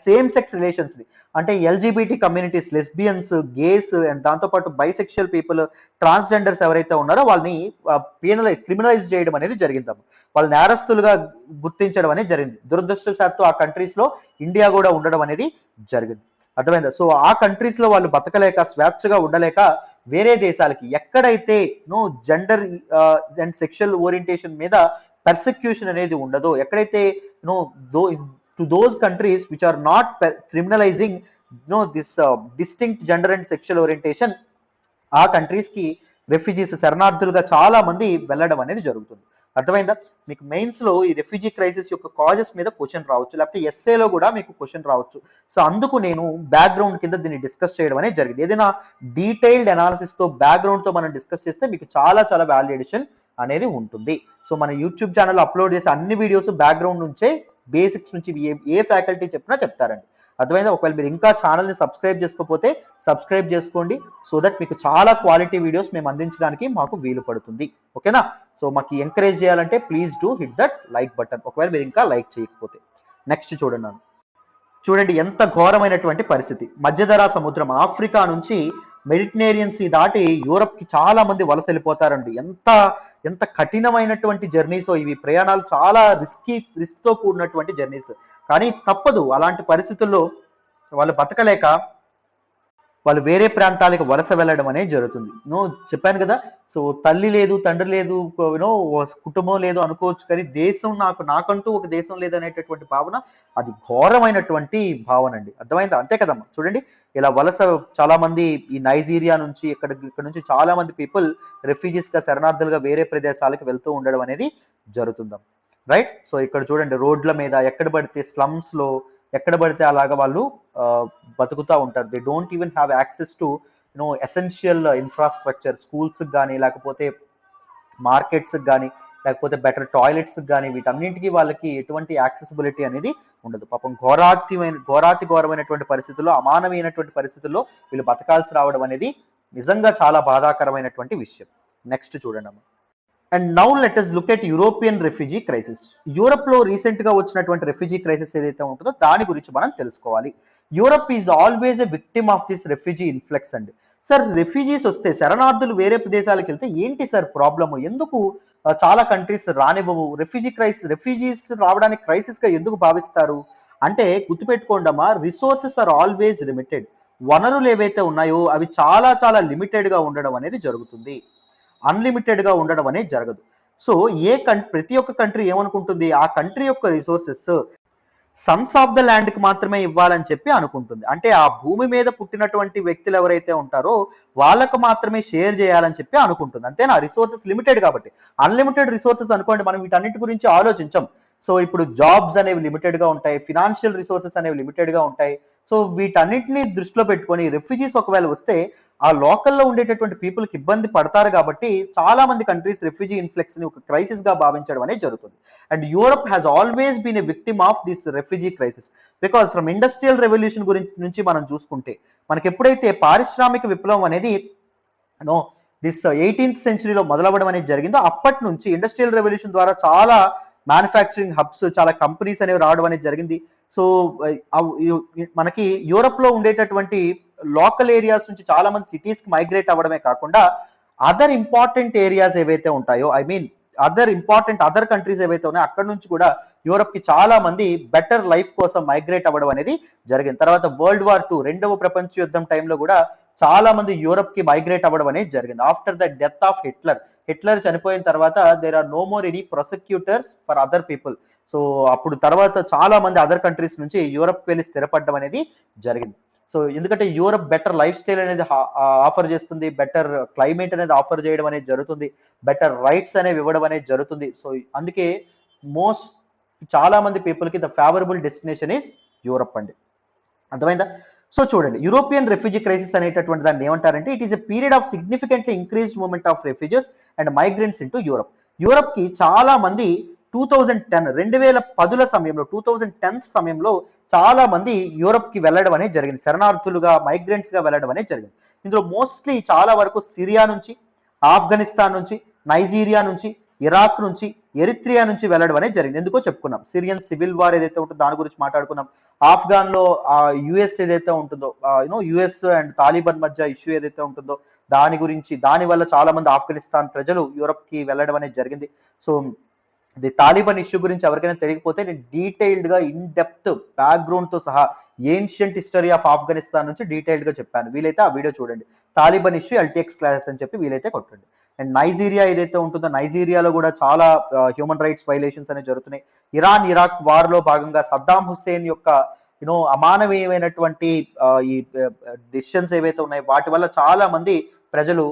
సేమ్ సెక్స్ రిలేషన్స్ ని, అంటే LGBT communities, lesbians, gays and దాంతోపాటు bisexual people, transgenders ఎవరైతే ఉన్నారో వాళ్ళని క్రిమినలైజ్ చేయడం అనేది జరిగింది. వాళ్ళు నేరస్తులుగా గుర్తించడం అనేది జరిగింది. దురదృష్టవశాత్తు ఆ కంట్రీస్ లో ఇండియా కూడా ఉండడం అనేది జరిగింది. అర్థమైందా? సో ఆ కంట్రీస్ లో వాళ్ళు బతకలేక, స్వేచ్ఛగా ఉండలేక వేరే దేశాలకి, ఎక్కడైతే జెండర్ అండ్ సెక్షువల్ ఓరియంటేషన్ మీద పర్సిక్యూషన్ అనేది ఉండదో, ఎక్కడైతే to those countries which are not criminalizing this distinct gender and sexual orientation, ఆ కంట్రీస్ కి రెఫ్యూజీస్, శరణార్థులుగా చాలా మంది వెళ్ళడం అనేది జరుగుతుంది. అర్థమైందా? మీకు మెయిన్స్ లో ఈ రెఫ్యూజీ క్రైసిస్ యొక్క కాజెస్ మీద క్వశ్చన్ రావచ్చు, లేకపోతే ఎస్ఏలో కూడా మీకు క్వశ్చన్ రావచ్చు. సో అందుకు నేను బ్యాక్గ్రౌండ్ కింద దీన్ని డిస్కస్ చేయడం అనేది జరిగింది. ఏదైనా డీటెయిల్డ్ అనాలిసిస్ తో బ్యాక్గ్రౌండ్ తో మనం డిస్కస్ చేస్తే మీకు చాలా చాలా వాల్యూ ఎడిషన్ అనేది ఉంటుంది. సో మన యూట్యూబ్ ఛానల్ అప్లోడ్ చేసే అన్ని వీడియోస్ బ్యాక్గ్రౌండ్ నుంచే, బేసిక్స్ నుంచి ఏ ఫ్యాకల్టీ చెప్పినా చెప్తారండి. అర్థమైందా? ఒకవేళ మీరు ఇంకా ఛానల్ని సబ్స్క్రైబ్ చేసుకోకపోతే సబ్స్క్రైబ్ చేసుకోండి, సో దట్ మీకు చాలా క్వాలిటీ వీడియోస్ మేము అందించడానికి మాకు వీలు పడుతుంది. ఓకేనా? సో మాకు ఎంకరేజ్ చేయాలంటే please do hit that like button, ఒకవేళ మీరు ఇంకా లైక్ చేయకపోతే. నెక్స్ట్ చూడండి ఎంత ఘోరమైనటువంటి పరిస్థితి. మధ్యధరా సముద్రం, ఆఫ్రికా నుంచి మెడిటరేనియన్ సీ దాటి యూరప్ కి చాలా మంది వలస వెళ్ళిపోతారండి. ఎంత కఠినమైనటువంటి జర్నీస్ ఇవి. ప్రయాణాలు చాలా రిస్క్ తో కూడినటువంటి జర్నీస్. కానీ తప్పదు, అలాంటి పరిస్థితుల్లో వాళ్ళు బతకలేక వాళ్ళు వేరే ప్రాంతాలకు వలస వెళ్ళడం అనేది జరుగుతుంది. చెప్పాను కదా, సో తల్లి లేదు, తండ్రి లేదు, కుటుంబం లేదు అనుకోవచ్చు, కానీ దేశం నాకంటూ ఒక దేశం లేదనేటటువంటి భావన, అది ఘోరమైనటువంటి భావన అండి. అర్థమైందా? అంతే కదమ్మా. చూడండి, ఇలా వలస చాలా మంది ఈ నైజీరియా నుంచి ఇక్కడ నుంచి చాలా మంది పీపుల్ రెఫ్యూజీస్ గా, శరణార్థులుగా వేరే ప్రదేశాలకు వెళ్తూ ఉండడం అనేది జరుగుతుందాం. రైట్? సో ఇక్కడ చూడండి, రోడ్ల మీద ఎక్కడ పడితే స్లమ్స్ లో ఎక్కడ పడితే అలాగా వాళ్ళు బతుకుతూ ఉంటారు. They don't even have access to essential infrastructure, schools కానీ, లేకపోతే మార్కెట్స్ కానీ, లేకపోతే బెటర్ టాయిలెట్స్ కానీ, వీటన్నింటికి వాళ్ళకి ఎటువంటి యాక్సెసిబిలిటీ అనేది ఉండదు. పాపం ఘోరమైనటువంటి పరిస్థితుల్లో, అమానవీయమైనటువంటి పరిస్థితుల్లో వీళ్ళు బతకాల్సి రావడం అనేది నిజంగా చాలా బాధాకరమైనటువంటి విషయం. నెక్స్ట్ చూడండి అమ్మ. And now let us look at European refugee crisis. Europe లో రీసెంట్ గా వచ్చినటువంటి రెఫ్యూజీ క్రైసిస్ ఏదైతే ఉంటుందో దాని గురించి మనం తెలుసుకోవాలి. Europe is always a victim of this refugee influx అండి. సార్, రెఫ్యూజీస్ వస్తే, శరణార్థులు వేరే ప్రదేశాలకు వెళ్తే ఏంటి సార్ ప్రాబ్లమ్? ఎందుకు చాలా కంట్రీస్ రానివ్వవు? రెఫ్యూజీస్ రావడానికి క్రైసిస్ గా ఎందుకు భావిస్తారు అంటే, గుర్తుపెట్టుకోండమ్మా, రిసోర్సెస్ ఆర్ ఆల్వేస్ లిమిటెడ్. వనరులు ఏవైతే ఉన్నాయో అవి చాలా చాలా లిమిటెడ్ గా ఉండడం అనేది జరుగుతుంది. అన్లిమిటెడ్ గా ఉండడం అనేది జరగదు. సో ప్రతి ఒక్క కంట్రీ ఏమనుకుంటుంది, ఆ కంట్రీ యొక్క resources Sons of the land కి మాత్రమే ఇవ్వాలని చెప్పి అనుకుంటుంది. అంటే ఆ భూమి మీద పుట్టినటువంటి వ్యక్తులు ఎవరైతే ఉంటారో వాళ్ళకు మాత్రమే షేర్ చేయాలని చెప్పి అనుకుంటుంది. అంతేనా? రిసోర్సెస్ లిమిటెడ్ కాబట్టి. అన్లిమిటెడ్ రిసోర్సెస్ అనుకోండి, మనం వీటన్నిటి గురించి ఆలోచించం. సో ఇప్పుడు జాబ్స్ అనేవి లిమిటెడ్ గా ఉంటాయి, ఫినాన్షియల్ రిసోర్సెస్ అనేవి లిమిటెడ్ గా ఉంటాయి. సో వీటన్నిటిని దృష్టిలో పెట్టుకొని రెఫ్యూజీస్ ఒకవేళ వస్తే ఆ లోకల్లో ఉండేటటువంటి పీపుల్కి ఇబ్బంది పడతారు కాబట్టి చాలా మంది కంట్రీస్ రెఫ్యూజీ ఇన్ఫ్లెక్స్ ని ఒక క్రైసిస్ గా భావించడం అనేది జరుగుతుంది. And Europe has always been a victim of this refugee crisis because from industrial revolution నుంచి మనం చూసుకుంటే, మనకి ఎప్పుడైతే పారిశ్రామిక విప్లవం అనేది దిస్ 18th సెంచరీలో మొదలవ్వడం అనేది జరిగిందో అప్పటి నుంచి ఇండస్ట్రియల్ రెవల్యూషన్ ద్వారా చాలా మ్యానుఫ్యాక్చరింగ్ హబ్స్, చాలా కంపెనీస్ అనేవి రావడం అనేది జరిగింది. సో మనకి యూరోప్ లో ఉండేటటువంటి లోకల్ ఏరియాస్ నుంచి చాలా మంది సిటీస్ కి మైగ్రేట్ అవ్వడమే కాకుండా అదర్ ఇంపార్టెంట్ ఏరియాస్ ఏవైతే ఉంటాయో, ఐ మీన్ అదర్ కంట్రీస్ ఏవైతే ఉన్నాయో అక్కడ నుంచి కూడా యూరోప్ కి చాలా మంది బెటర్ లైఫ్ కోసం మైగ్రేట్ అవ్వడం అనేది జరిగింది. తర్వాత World War II, రెండవ ప్రపంచ యుద్ధం టైంలో కూడా చాలా మంది యూరోప్ కి మైగ్రేట్ అవ్వడం అనేది జరిగింది. After the death of Hitler చనిపోయిన తర్వాత there are no more any prosecutors for other people. So అప్పుడు తర్వాత చాలా మంది అదర్ కంట్రీస్ నుంచి యూరోప్ వెళ్ళి స్థిరపడడం అనేది జరిగింది. సో ఎందుకంటే యూరోప్ బెటర్ లైఫ్ స్టైల్ అనేది ఆఫర్ చేస్తుంది, బెటర్ క్లైమేట్ అనేది ఆఫర్ చేయడం అనేది జరుగుతుంది, బెటర్ రైట్స్ అనేవి ఇవ్వడం అనేది జరుగుతుంది. సో అందుకే చాలా మంది పీపుల్ కి the favourable destination is Europe అండి. అర్థమైందా? సో చూడండి, యూరోపియన్ రెఫ్యూజీ క్రైసిస్ అనేటటువంటి దాన్ని ఏమంటారంటే it is a period of significantly increased movement of refugees and migrants into Europe కి చాలా మంది 2010 సమయంలో 2010 సమయంలో చాలా మంది యూరోప్ కి వెళ్ళడం అనేది జరిగింది, శరణార్థులుగా మైగ్రెంట్స్ గా వెళ్ళడం అనేది జరిగింది. ఇందులో మోస్ట్లీ చాలా వరకు సిరియా నుంచి, ఆఫ్ఘనిస్తాన్ నుంచి, నైజీరియా నుంచి, ఇరాక్ నుంచి, ఎరిత్రియా నుంచి వెళ్ళడం అనేది జరిగింది. ఎందుకో చెప్పుకున్నాం, సిరియన్ సివిల్ వార్ ఏదైతే ఉంటుందో దాని గురించి మాట్లాడుకున్నాం. ఆఫ్ఘాన్ లో యుఎస్ ఏదైతే ఉంటుందో, యుఎస్ అండ్ తాలిబాన్ మధ్య ఇష్యూ ఏదైతే ఉంటుందో దాని వల్ల చాలా మంది ఆఫ్ఘనిస్తాన్ ప్రజలు యూరోప్ కి వెళ్ళడం అనేది జరిగింది. సో ది తాలిబాన్ ఇష్యూ గురించి ఎవరికైనా తెలియకపోతే నేను డీటెయిల్డ్ గా ఇన్ డెప్త్ బ్యాక్గ్రౌండ్ తో సహా ఏన్షియంట్ హిస్టరీ ఆఫ్ ఆఫ్ఘనిస్తాన్ నుంచి డీటెయిల్డ్ గా చెప్పాను. వీలైతే ఆ వీడియో చూడండి, తాలిబాన్ ఇష్యూ ఎల్టీఎక్స్ క్లాసెస్ అని చెప్పి వీలైతే కొట్టండి. అండ్ నైజీరియా ఏదైతే ఉంటుందో నైజీరియాలో కూడా చాలా హ్యూమన్ రైట్స్ వైలేషన్స్ అనేవి జరుగుతున్నాయి. ఇరాన్ ఇరాక్ వార్ లో భాగంగా సద్దాం హుస్సేన్ యొక్క అమానవీయమైనటువంటి ఈ డిసిషన్స్ ఏవైతే ఉన్నాయో వాటి వల్ల చాలా మంది ప్రజలు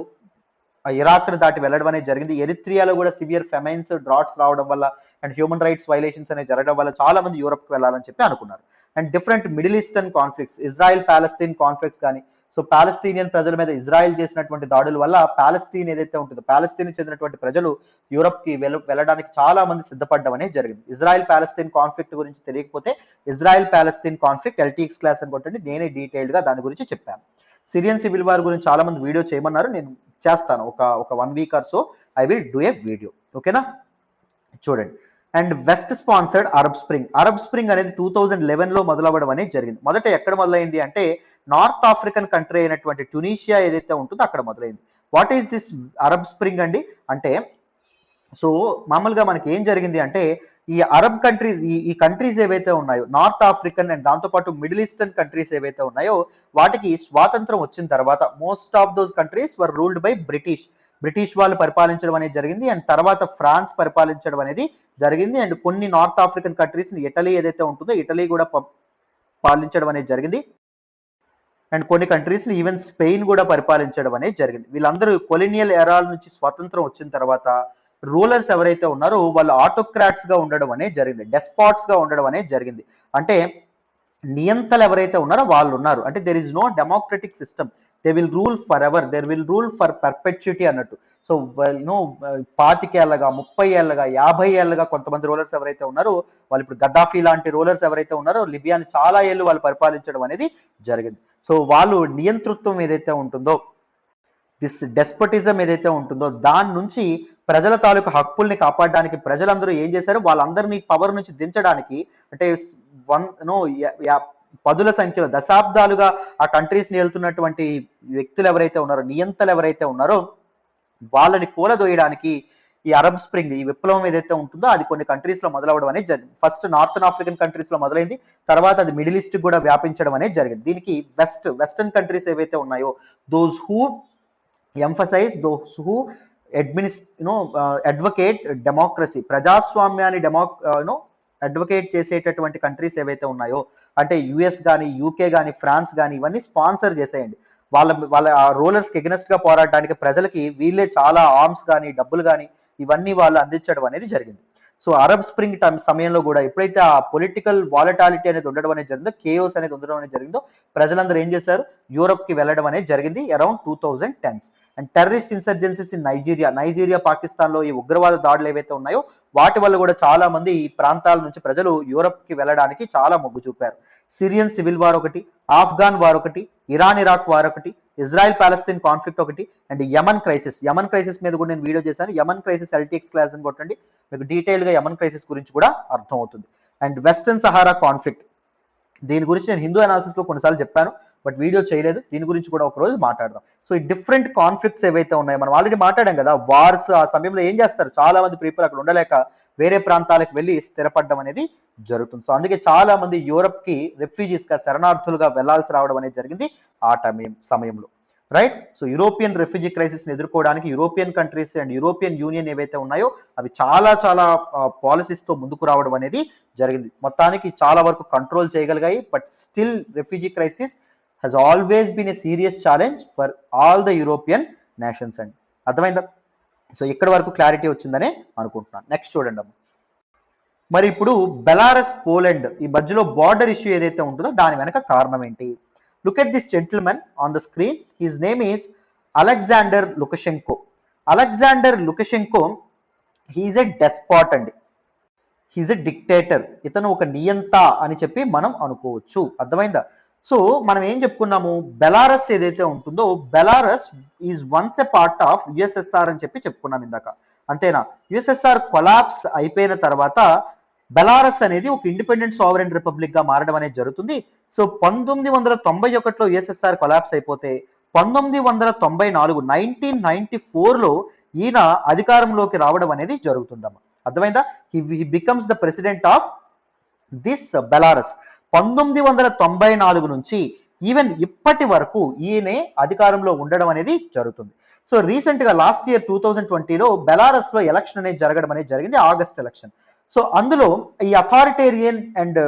ఇరాక్ ను దాటి వెళ్ళడం అనేది జరిగింది. ఎరిత్రియాలో కూడా సివియర్ ఫెమైన్స్, డ్రాట్స్ రావడం వల్ల అండ్ హ్యూమన్ రైట్స్ వైలేషన్స్ అనేవి జరగడం వల్ల చాలా మంది యూరోప్ కి వెళ్ళాలని చెప్పి అనుకున్నారు. And different middle eastern conflicts, Israel Palestine conflicts కానీ, సో పాలస్తీనియన్ ప్రజల మీద ఇజ్రాయెల్ చేసినటువంటి దాడుల వల్ల పాలస్తీన్ ఏదైతే ఉంటుందో పాలస్తీన్ చెందినటువంటి ప్రజలు యూరోప్ కి వెళ్ళడానికి చాలా మంది సిద్ధపడడం అనేది జరిగింది. ఇజ్రాయెల్ పాలస్తీన్ కాన్ఫ్లిక్ట్ గురించి తెలియకపోతే Israel Palestine conflict LTX class అని కొట్టండి, నేనే డీటెయిల్డ్ గా దాని గురించి చెప్పాను. సిరియన్ సివిల్ వార్ గురించి చాలా మంది వీడియో చేయమన్నారు, నేను చేస్తాను ఒక 1 week or so I will do a video, ఓకేనా? చూడండి, and west sponsored Arab spring అనేది 2011 లో మొదలవ్వడం అనేది జరిగింది. మొదట ఎక్కడ మొదలైంది అంటే నార్త్ ఆఫ్రికన్ కంట్రీ అయినటువంటి ట్యునీషియా ఏదైతే ఉంటుందో అక్కడ మొదలైంది. What is this Arab spring అండి అంటే, సో మామూలుగా మనకి ఏం జరిగింది అంటే ఈ అరబ్ కంట్రీస్, ఈ కంట్రీస్ ఏవైతే ఉన్నాయో నార్త్ ఆఫ్రికన్ అండ్ దాంతోపాటు మిడిల్ ఈస్టర్న్ కంట్రీస్ ఏవైతే ఉన్నాయో వాటికి స్వాతంత్రం వచ్చిన తర్వాత most of those countries were ruled by British వాళ్ళు పరిపాలించడం అనేది జరిగింది. అండ్ తర్వాత ఫ్రాన్స్ పరిపాలించడం అనేది జరిగింది. అండ్ కొన్ని నార్త్ ఆఫ్రికన్ కంట్రీస్ ఇటలీ ఏదైతే ఉంటుందో ఇటలీ కూడా పాలించడం అనేది జరిగింది. అండ్ కొన్ని కంట్రీస్ ఈవెన్ స్పెయిన్ కూడా పరిపాలించడం అనేది జరిగింది. వీళ్ళందరూ కొలినియల్ ఎరాల నుంచి స్వతంత్రం వచ్చిన తర్వాత రూలర్స్ ఎవరైతే ఉన్నారో వాళ్ళు ఆటోక్రాట్స్ గా ఉండడం అనేది జరిగింది, డెస్పాట్స్ గా ఉండడం అనేది జరిగింది. అంటే నియంతలు ఎవరైతే ఉన్నారో వాళ్ళు ఉన్నారు, అంటే there is no democratic system, they will rule for ever, there will rule for perpetuity అన్నట్టు. సో 25 ఏళ్ళగా 30 ఏళ్ళగా 50 ఏళ్ళగా కొంతమంది రూలర్స్ ఎవరైతే ఉన్నారో వాళ్ళు ఇప్పుడు గద్దాఫీ లాంటి రూలర్స్ ఎవరైతే ఉన్నారో లిబియాని చాలా ఏళ్ళు వాళ్ళు పరిపాలించడం అనేది జరిగింది. సో వాళ్ళు నియంతృత్వం ఏదైతే ఉంటుందో, దిస్ డెస్పటిజం ఏదైతే ఉంటుందో దాని నుంచి ప్రజల తాలూకు హక్కుల్ని కాపాడడానికి ప్రజలందరూ ఏం చేశారు, వాళ్ళందరినీ పవర్ నుంచి దించడానికి అంటే 10ల సంఖ్యలో దశాబ్దాలుగా ఆ కంట్రీస్ ని వెళ్తున్నటువంటి వ్యక్తులు ఎవరైతే ఉన్నారో, నియంతలు ఎవరైతే ఉన్నారో వాళ్ళని కూలదోయడానికి ఈ అరబ్ స్ప్రింగ్, ఈ విప్లవం ఏదైతే ఉంటుందో అది కొన్ని కంట్రీస్ లో మొదలవడం అనేది జరిగింది. ఫస్ట్ నార్థన్ ఆఫ్రికన్ కంట్రీస్ లో మొదలైంది, తర్వాత అది మిడిల్ ఈస్ట్ కూడా వ్యాపించడం అనేది జరిగింది. దీనికి వెస్టర్న్ కంట్రీస్ ఏవైతే ఉన్నాయో those who emphasise, those who advocate democracy, ప్రజాస్వామ్యాన్ని అడ్వకేట్ చేసేటటువంటి కంట్రీస్ ఏవైతే ఉన్నాయో అంటే యుఎస్ కానీ, యూకే కానీ, ఫ్రాన్స్ కానీ ఇవన్నీ స్పాన్సర్ చేసేయండి. వాళ్ళ రూలర్స్ కి ఎగనెస్ట్ గా పోరాడడానికి ప్రజలకి వీళ్ళే చాలా ఆర్మ్స్ కానీ డబ్బులు కానీ ఇవన్నీ వాళ్ళు అందించడం అనేది జరిగింది. సో అరబ్ స్ప్రింగ్ సమయంలో కూడా ఎప్పుడైతే ఆ పొలిటికల్ వాలటాలిటీ అనేది ఉండడం అనేది జరిగిందో, కేయోస్ అనేది ఉండడం అనేది జరిగిందో ప్రజలందరూ ఏం చేశారు, యూరోప్ కి వెళ్ళడం అనేది జరిగింది around 2010s. And terrorist insurgencies in Nigeria Pakistan లో ఈ ఉగ్రవాద దాడులు ఏవైతే ఉన్నాయో వాటి వల్ల కూడా చాలా మంది ఈ ప్రాంతాల నుంచి ప్రజలు యూరోప్ కి వెళ్ళడానికి చాలా మొగ్గు చూపారు. సిరియన్ సివిల్ వార్ ఒకటి, ఆఫ్ఘాన్ వార్ ఒకటి, ఇరాన్ ఇరాక్ వార్ ఒకటి, ఇజ్రాయెల్ పాలస్తీన్ కాన్ఫ్లిక్ట్ ఒకటి, అండ్ యమన్ క్రైసిస్ మీద కూడా నేను వీడియో చేశాను. యమన్ క్రైసిస్ ఎల్టీఎక్స్ క్లాస్ అని కొట్టండి, మీకు డీటెయిల్గా యమన్ క్రైసిస్ గురించి కూడా అర్థం అవుతుంది. అండ్ వెస్టర్న్ సహారా కాన్ఫ్లిక్ట్, దీని గురించి నేను హిందూ అనాలిసిస్ లో కొన్నిసార్లు చెప్పాను, బట్ వీడియో చేయలేదు. దీని గురించి కూడా ఒక రోజు మాట్లాడదాం. సో ఈ డిఫరెంట్ కాన్ఫ్లిక్ట్స్ ఏవైతే ఉన్నాయో, మనం ఆల్రెడీ మాట్లాడాం కదా, వార్స్ ఆ సమయంలో ఏం చేస్తారు, చాలా మంది పీపుల్ అక్కడ ఉండలేక వేరే ప్రాంతాలకు వెళ్ళి స్థిరపడడం అనేది జరుగుతుంది. సో అందుకే చాలా మంది యూరప్ కి రెఫ్యూజీస్ గా, శరణార్థులుగా వెళ్లాల్సి రావడం అనేది జరిగింది ఆ సమయంలో, right. So European refugee crisis ని ఎదుర్కోవడానికి European countries and European union ఏవైతే ఉన్నాయో అవి చాలా పాలసీస్ తో ముందుకు రావడం అనేది జరిగింది. మొత్తానికి చాలా వరకు కంట్రోల్ చేయగలిగాయి, but still refugee crisis has always been a serious challenge for all the European nations అండి. అర్థమైందా? సో ఇక్కడ వరకు క్లారిటీ వచ్చిందనే అనుకుంటున్నాను. నెక్స్ట్ చూడండి అమ్మ. మరి ఇప్పుడు బెలారస్ పోలాండ్ ఈ మధ్యలో బార్డర్ ఇష్యూ ఏదైతే ఉంటుందో దాని వెనక కారణం ఏంటి? Look at this gentlemen on the screen. His name is Alexander Lukashenko. Alexander Lukashenko he's a despot అండి, హీఈస్ ఎ డిక్టేటర్. ఇతను ఒక నియంత అని చెప్పి మనం అనుకోవచ్చు. అర్థమైందా? సో మనం ఏం చెప్పుకున్నాము, బెలారస్ ఏదైతే ఉంటుందో Belarus is once a part of USSR అని చెప్పి చెప్పుకున్నాం ఇందాక, అంతేనా? యుఎస్ఎస్ఆర్ కొలాప్స్ అయిపోయిన తర్వాత బెలారస్ అనేది ఒక ఇండిపెండెంట్ సావరెన్ రిపబ్లిక్ గా మారడం అనేది జరుగుతుంది. సో 1991లో యుఎస్ఎస్ఆర్ కొలాప్స్ అయిపోతే 1994 1994లో ఈయన అధికారంలోకి రావడం అనేది జరుగుతుందమ్మా. అర్థమైందా? He becomes the president of this Belarus. 1994 నుంచి ఈవెన్ ఇప్పటి వరకు ఈయనే అధికారంలో ఉండడం అనేది జరుగుతుంది. సో రీసెంట్ గా లాస్ట్ ఇయర్ 2020లో బెలారస్ లో ఎలక్షన్ అనేది జరగడం అనేది జరిగింది, ఆగస్ట్ ఎలక్షన్. సో అందులో ఈ authoritarian and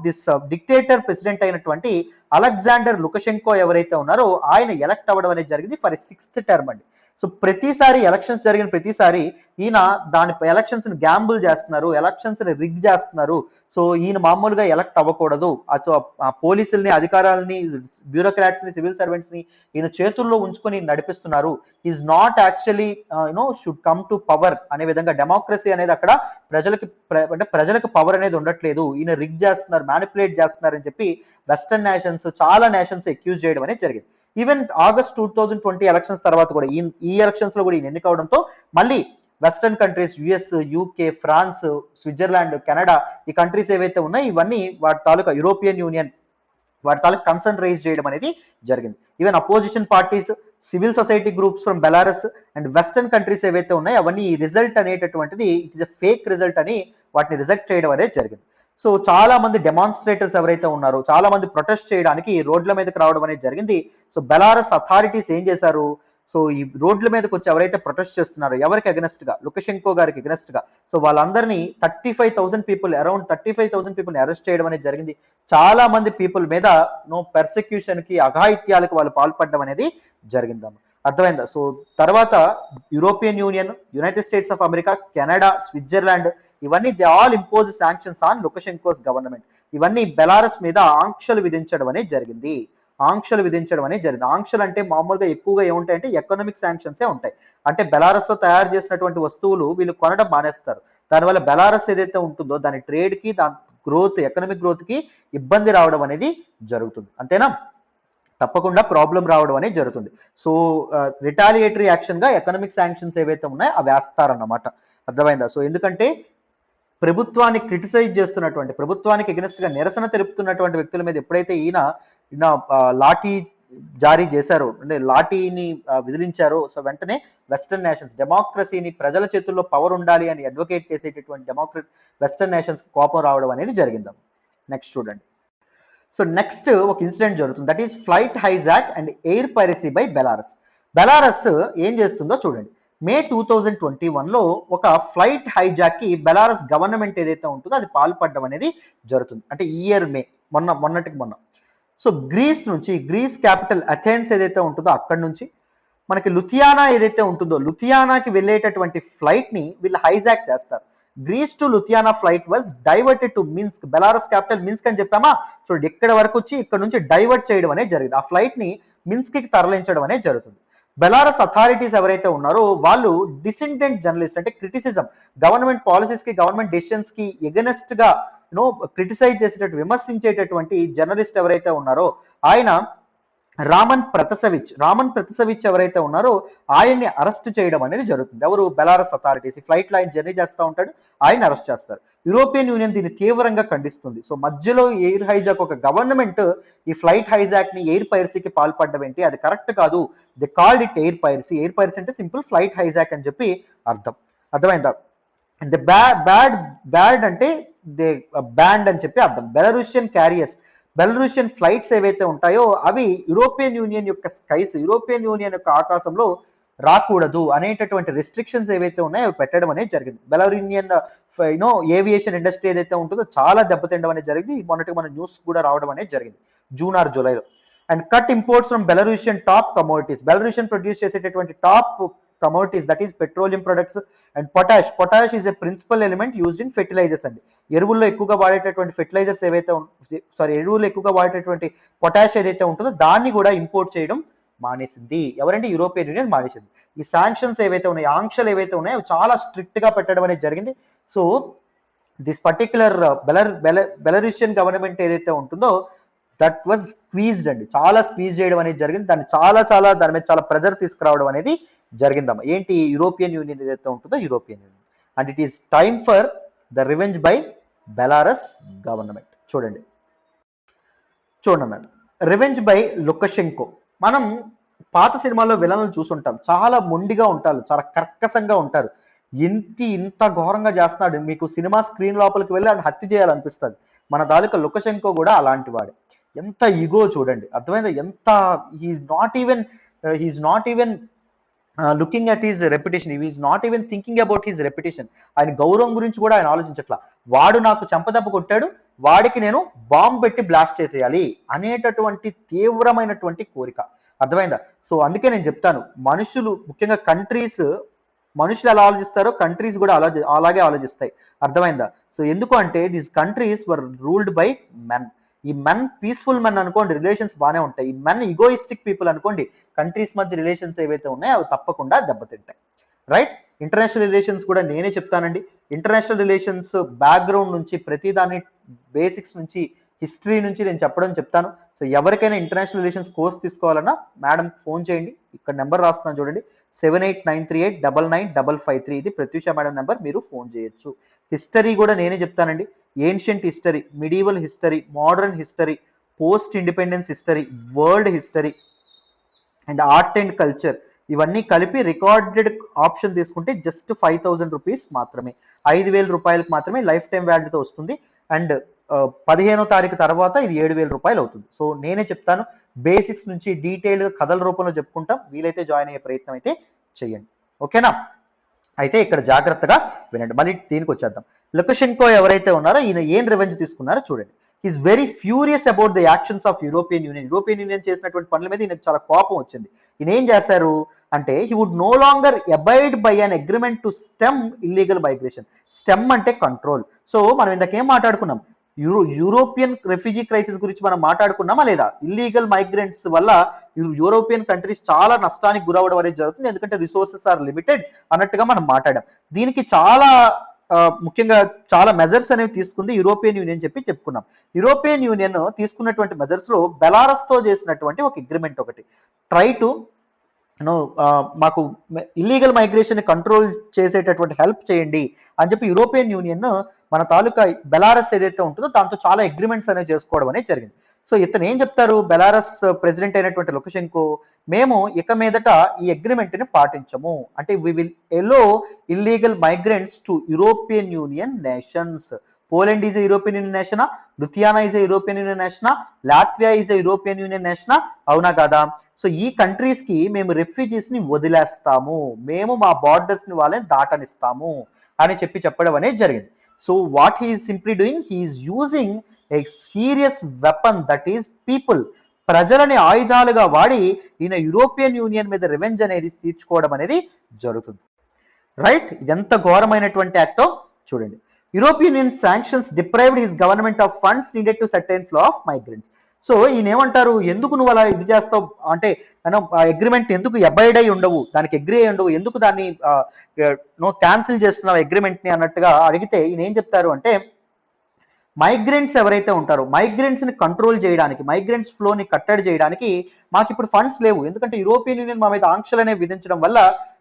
this dictator president అయినటువంటి అలెగ్జాండర్ లుకషెంకో ఎవరైతే ఉన్నారో ఆయన ఎలక్ట్ అవ్వడం అనేది జరిగింది ఫర్ 6th టర్మ్ అండి. సో ప్రతిసారి ఎలక్షన్స్ జరిగిన ప్రతిసారి ఈయన దాని ఎలక్షన్స్ ని గ్యాంబుల్ చేస్తున్నారు, ఎలక్షన్స్ ని రిగ్ చేస్తున్నారు. సో ఈయన మామూలుగా ఎలక్ట్ అవ్వకూడదు, ఆ పోలీసుల్ని, అధికారాలని, బ్యూరోక్రాట్స్ ని, సివిల్ సర్వెంట్స్ ని ఈయన చేతుల్లో ఉంచుకొని నడిపిస్తున్నారు. Is not actually should come to power అనే విధంగా డెమోక్రసీ అనేది అక్కడ ప్రజలకు పవర్ అనేది ఉండట్లేదు, ఈయన రిగ్ చేస్తున్నారు, మ్యానిపులేట్ చేస్తున్నారు అని చెప్పి వెస్టర్న్ నేషన్స్, చాలా నేషన్స్ అక్యూజ్ చేయడం అనేది జరిగింది. ఈవెన్ ఆగస్ట్ 2020 ఎలక్షన్స్ తర్వాత కూడా ఈ ఎలక్షన్స్ లో కూడా ఈయన ఎన్నికవడంతో మళ్ళీ western countries, US, UK, France, Switzerland, Canada, ఈ కంట్రీస్ ఏవైతే ఉన్నాయో ఇవన్నీ వాటి తాలూకా యూరోపియన్ యూనియన్ వాటి తాలూకా కన్సర్న్ రైజ్ చేయడం అనేది జరిగింది. Even opposition parties, civil society groups from Belarus and western countries ఏవైతే ఉన్నాయో అవన్నీ ఈ రిజల్ట్ అనేటటువంటిది it is a fake result అని వాటిని రిజెక్ట్ చేయడం అనేది జరిగింది. సో చాలా మంది డెమాన్స్ట్రేటర్స్ ఎవరైతే ఉన్నారో చాలా మంది ప్రొటెస్ట్ చేయడానికి రోడ్ల మీదకి రావడం అనేది జరిగింది. సో బెలారస్ అథారిటీస్ ఏం చేశారు, సో ఈ రోడ్ల మీదకి వచ్చి ఎవరైతే ప్రొటెస్ట్ చేస్తున్నారో ఎవరికి అగెనెస్ట్ గా, లుకషెంకో గారికి అగెనెస్ట్ గా, సో వాళ్ళందరినీ 35,000 పీపుల్, అరౌండ్ 35,000 పీపుల్ అరెస్ట్ చేయడం అనేది జరిగింది. చాలా మంది పీపుల్ మీద పెర్సిక్యూషన్ కి, అఘాయిత్యాలకు వాళ్ళు పాల్పడడం అనేది జరిగిందమ్మ. అర్థమైందా? సో తర్వాత European Union, United States of America, Canada, Switzerland ఇవన్నీ they all impose sanctions on Lukashenko's government. ఇవన్నీ బెలారస్ మీద ఆంక్షలు విధించడం అనేది జరిగింది. ఆంక్షలు అంటే మామూలుగా ఎక్కువగా ఏముంటాయంటే ఎకనామిక్ శాంక్షన్సే ఉంటాయి. అంటే బెలారస్ లో తయారు చేసినటువంటి వస్తువులు వీళ్ళు కొనడం మానేస్తారు. దానివల్ల బెలారస్ ఏదైతే ఉంటుందో దాని ట్రేడ్ కి, దాని గ్రోత్, ఎకనామిక్ గ్రోత్ కి ఇబ్బంది రావడం అనేది జరుగుతుంది. అంతేనా? తప్పకుండా ప్రాబ్లం రావడం అనేది జరుగుతుంది. సో రిటాలియేటరీ యాక్షన్ గా ఎకనామిక్ శాంక్షన్స్ ఏవైతే ఉన్నాయో అవి వేస్తారన్నమాట. అర్థమైందా? సో ఎందుకంటే ప్రభుత్వాన్ని క్రిటిసైజ్ చేస్తున్నటువంటి, ప్రభుత్వానికి ఎగనెస్ట్ గా నిరసన తెలుపుతున్నటువంటి వ్యక్తుల మీద ఎప్పుడైతే ఈయన లాఠీ జారీ చేశారో, అంటే లాఠీని విదిలించారో, సో వెంటనే వెస్టర్న్ నేషన్స్ డెమోక్రసీని, ప్రజల చేతుల్లో పవర్ ఉండాలి అని అడ్వకేట్ చేసేటటువంటి వెస్టర్న్ నేషన్స్ కోపం రావడం అనేది జరిగింది. నెక్స్ట్ చూడండి. సో నెక్స్ట్ ఒక ఇన్సిడెంట్ జరుగుతుంది, that is flight hijack and air piracy by Belarus. Belarus ఏం చేస్తుందో చూడండి. మే 2021లో ఒక ఫ్లైట్ హైజాక్ కి బెలారస్ గవర్నమెంట్ ఏదైతే ఉంటుందో అది పాల్పడడం అనేది జరుగుతుంది. అంటే ఈ ఇయర్ మే, మొన్నటికి మొన్న. సో గ్రీస్ క్యాపిటల్ అథెన్స్ ఏదైతే ఉంటుందో అక్కడి నుంచి మనకి లుథియానా ఏదైతే ఉంటుందో, లుథియానాకి వెళ్ళేటటువంటి ఫ్లైట్ ని వీళ్ళు హైజాక్ చేస్తారు. Greece to Lithuania flight was diverted to Minsk. Belarus capital Minsk అని చెప్పామా, చూడండి ఇక్కడ వరకు వచ్చి ఇక్కడ నుంచి డైవర్ట్ చేయడం అనేది జరిగింది. ఆ ఫ్లైట్ ని మిన్స్క్ కి తరలించడం అనేది జరుగుతుంది. బెలారస్ అథారిటీస్ ఎవరైతే ఉన్నారో వాళ్ళు డిసెండెంట్ జర్నలిస్ట్, అంటే క్రిటిసిజం, గవర్నమెంట్ పాలసీస్ కి, గవర్నమెంట్ డెసిషన్స్ కి ఎగనెస్ట్ గా క్రిటిసైజ్ చేసేటట్టు, విమర్శించేటటువంటి జర్నలిస్ట్ ఎవరైతే ఉన్నారో ఆయన రామన్ ప్రతసవిచ్ ఎవరైతే ఉన్నారో ఆయన్ని అరెస్ట్ చేయడం అనేది జరుగుతుంది. ఎవరు? Belarus authorities. ఈ ఫ్లైట్ లో ఆయన జర్నీ చేస్తూ ఉంటాడు, ఆయన అరెస్ట్ చేస్తారు. యూరోపియన్ యూనియన్ దీన్ని తీవ్రంగా ఖండిస్తుంది. సో మధ్యలో ఎయిర్ హైజాక్, ఒక గవర్నమెంట్ ఈ ఫ్లైట్ హైజాక్ ని ఎయిర్ పైరసీకి పాల్పడడం ఏంటి, అది కరెక్ట్ కాదు. The called it air piracy. Air piracy అంటే సింపుల్ ఫ్లైట్ హైజాక్ అని చెప్పి అర్థమైందా? అండ్ బ్యాడ్ అంటే దే బ్యాండ్ అని చెప్పి అర్థం. బెలరూషియన్ ఫ్లైట్స్ ఏవైతే ఉంటాయో అవి యూరోపియన్ యూనియన్ యొక్క స్కైస్, యూరోపియన్ యూనియన్ యొక్క ఆకాశంలో రాకూడదు అనేటటువంటి రెస్ట్రిక్షన్స్ ఏవైతే ఉన్నాయో అవి పెట్టడం అనేది జరిగింది. బెలరూనియన్ ఏవియేషన్ ఇండస్ట్రీ ఏదైతే ఉంటుందో చాలా దెబ్బతిండడం అనేది జరిగింది. మొన్నటి మన న్యూస్ కూడా రావడం అనేది జరిగింది జూన్ ఆర్ జూలైలో. And cut imports from Belarusian top commodities. Belarusian produce చేసేటటువంటి top commodities, that is petroleum products and potash is a principal element used in fertilizers అండి. ఎరువుల్లో ఎక్కువగా వాడేటటువంటి ఫెర్టిలైజర్స్ ఏవైతే ఎరువుల్లో ఎక్కువగా వాడేటటువంటి పొటాష్ ఏదైతే ఉంటుందో దాన్ని కూడా ఇంపోర్ట్ చేయడం మానేసింది. ఎవరంటే? యూరోపియన్ యూనియన్ మానేసింది. ఈ శాంక్షన్స్ ఏవైతే ఉన్నాయో, ఆంక్షలు ఏవైతే ఉన్నాయో చాలా స్ట్రిక్ట్ గా పెట్టడం అనేది జరిగింది. సో దిస్ పర్టిక్యులర్ బెలరూషియన్ గవర్నమెంట్ ఏదైతే ఉంటుందో దట్ వాజ్ స్క్వీజ్డ్ అండి, చాలా స్క్వీజ్ చేయడం అనేది జరిగింది. దాన్ని దాని మీద చాలా ప్రెజర్ తీసుకురావడం అనేది జరిగిందమ్మా. ఏంటి? యూరోపియన్ యూనియన్ ఏదైతే ఉంటుందో European union. And it is time for the revenge by Belarus government. చూడండి అన్నారు, రివెంజ్ బై లుకషెంకో. మనం పాత సినిమాల్లో విలన్లు చూసుంటాం, చాలా మొండిగా ఉంటారు, చాలా కర్కశంగా ఉంటారు. ఇంత ఘోరంగా చేస్తున్నాడు, మీకు సినిమా స్క్రీన్ లోపలికి వెళ్ళి ఆయన హత్య చేయాలనిపిస్తుంది. మన తాలూకా లుకషెంకో కూడా అలాంటి వాడు. ఎంత ఈగో చూడండి, అర్థమైందా? ఎంత he is not even looking at his reputation, is not even thinking about his reputation. ఆయన గౌరవం గురించి కూడా ఆయన ఆలోచించట్లా. వాడు నాకు చెంపదెబ్బ కొట్టాడు, వాడికి నేను బాంబు పెట్టి బ్లాస్ట్ చేసేయాలి అనేటటువంటి తీవ్రమైనటువంటి కోరిక. అర్థమైందా? సో అందుకే నేను చెప్తాను, మనుషులు ముఖ్యంగా మనుషులు ఎలా ఆలోచిస్తారో కంట్రీస్ కూడా అలాగే ఆలోచిస్తాయి. అర్థమైందా? సో ఎందుకు అంటే these countries were ruled by men. ఈ మెన్ పీస్ఫుల్ మెన్ అనుకోండి, రిలేషన్స్ బాగానే ఉంటాయి. ఈ మెన్ ఈగోయిస్టిక్ పీపుల్ అనుకోండి, కంట్రీస్ మధ్య రిలేషన్స్ ఏవైతే ఉన్నాయో అవి తప్పకుండా దెబ్బతింటాయి. రైట్? ఇంటర్నేషనల్ రిలేషన్స్ కూడా నేనే చెప్తానండి. ఇంటర్నేషనల్ రిలేషన్స్ బ్యాక్గ్రౌండ్ నుంచి ప్రతిదాని బేసిక్స్ నుంచి హిస్టరీ నుంచి నేను చెప్తాను. సో ఎవరికైనా ఇంటర్నేషనల్ రిలేషన్స్ కోర్స్ తీసుకోవాలన్నా మేడం ఫోన్ చేయండి. ఇక్కడ నెంబర్ రాస్తున్నాను చూడండి, 7893899553. ఇది ప్రత్యూష మేడం నెంబర్, మీరు ఫోన్ చేయొచ్చు. హిస్టరీ కూడా నేనే చెప్తానండి. Ancient history, medieval history, modern history, post independence history, world history and art and culture, ఇవన్నీ కలిపి రికార్డెడ్ ఆప్షన్ తీసుకుంటే జస్ట్ 5000 రూపీస్ మాత్రమే, 5000 రూపాయలకు మాత్రమే లైఫ్ టైం వాల్యూతో వస్తుంది. అండ్ 15వ తారీఖు తర్వాత ఇది 7000 రూపాయలు అవుతుంది. సో నేనే చెప్తాను, బేసిక్స్ నుంచి డీటెయిల్గా కథల రూపంలో చెప్పుకుంటాం. వీలైతే జాయిన్ అయ్యే ప్రయత్నం అయితే చేయండి. ఓకేనా? అయితే ఇక్కడ జాగ్రత్తగా వినండి. మళ్ళీ దీనికి వచ్చేద్దాం. లుకషెంకో ఎవరైతే ఉన్నారో ఈయన ఏం రివెంజ్ తీసుకున్నారో చూడండి. Is very furious about the actions of European union చేసినటువంటి పనుల మీద ఈయనకు చాలా కోపం వచ్చింది. ఈయన ఏం చేశారు అంటే, he would no longer abide by an agreement to stem illegal migration. Stem అంటే కంట్రోల్. సో మనం ఇందాకేం మాట్లాడుకున్నాం, యూరోపియన్ రెఫ్యూజీ క్రైసిస్ గురించి మనం మాట్లాడుకున్నామా లేదా? ఇల్లీగల్ మైగ్రెంట్స్ వల్ల యూరోపియన్ కంట్రీస్ చాలా నష్టానికి గురవడం అనేది జరుగుతుంది, ఎందుకంటే రిసోర్సెస్ ఆర్ లిమిటెడ్ అన్నట్టుగా మనం మాట్లాడాం. దీనికి ముఖ్యంగా చాలా మెజర్స్ అనేవి తీసుకుంది యూరోపియన్ యూనియన్ చెప్పుకున్నాం. యూరోపియన్ యూనియన్ తీసుకున్నటువంటి మెజర్స్ లో బెలారస్ తో చేసినటువంటి ఒక అగ్రిమెంట్ ఒకటి, ట్రై టు మాకు ఇల్లీగల్ మైగ్రేషన్ కంట్రోల్ చేసేటటువంటి హెల్ప్ చేయండి అని చెప్పి యూరోపియన్ యూనియన్ మన తాలూకా బెలారస్ ఏదైతే ఉంటుందో దాంతో చాలా అగ్రిమెంట్స్ అనేవి చేసుకోవడం అనేది జరిగింది. సో ఇతను ఏం చెప్తారు, బెలారస్ ప్రెసిడెంట్ అయినటువంటి లుకషెంకో, మేము ఇక మీదట ఈ అగ్రిమెంట్ ని పాటించము, అంటే we will allow illegal migrants to European Union nations. Poland is a European Union నేషనా? Lithuania is a European Union నేషనా? Latvia is a European Union నేషనా? అవునా కాదా? సో ఈ కంట్రీస్ కి మేము రెఫ్యూజీస్ ని వదిలేస్తాము, మేము మా బార్డర్స్ ని వాళ్ళని దాటనిస్తాము అని చెప్పడం అనేది జరిగింది. So what he is simply doing, he is using a serious weapon, that is people. ప్రజలని ఆయుధాలుగా వాడి ఈయన యూరోపియన్ యూనియన్ మీద రివెంజ్ అనేది తీర్చుకోవడం అనేది జరుగుతుంది. రైట్? ఎంత ఘోరమైనటువంటి యాక్టో చూడండి. European union sanctions deprived his government of funds needed to certain flow of migrants. So ఈయన ఏమంటారు, ఎందుకు నువ్వు అలా ఇది చేస్తావు అంటే అగ్రిమెంట్ ఎందుకు అబైడ్ అయి ఉండవు, దానికి అగ్రీ అయి ఉండవు, ఎందుకు దాన్ని క్యాన్సిల్ చేస్తున్నావు అగ్రిమెంట్ ని అన్నట్టుగా అడిగితే ఈయన ఏం చెప్తారు అంటే, మైగ్రెంట్స్ ఎవరైతే ఉంటారో మైగ్రెంట్స్ ని కంట్రోల్ చేయడానికి, మైగ్రెంట్స్ ఫ్లోని కట్టడి చేయడానికి మాకు ఇప్పుడు ఫండ్స్ లేవు. ఎందుకంటే యూరోపియన్ యూనియన్ మా మీద ఆంక్షలు అనేవి విధించడం వల్ల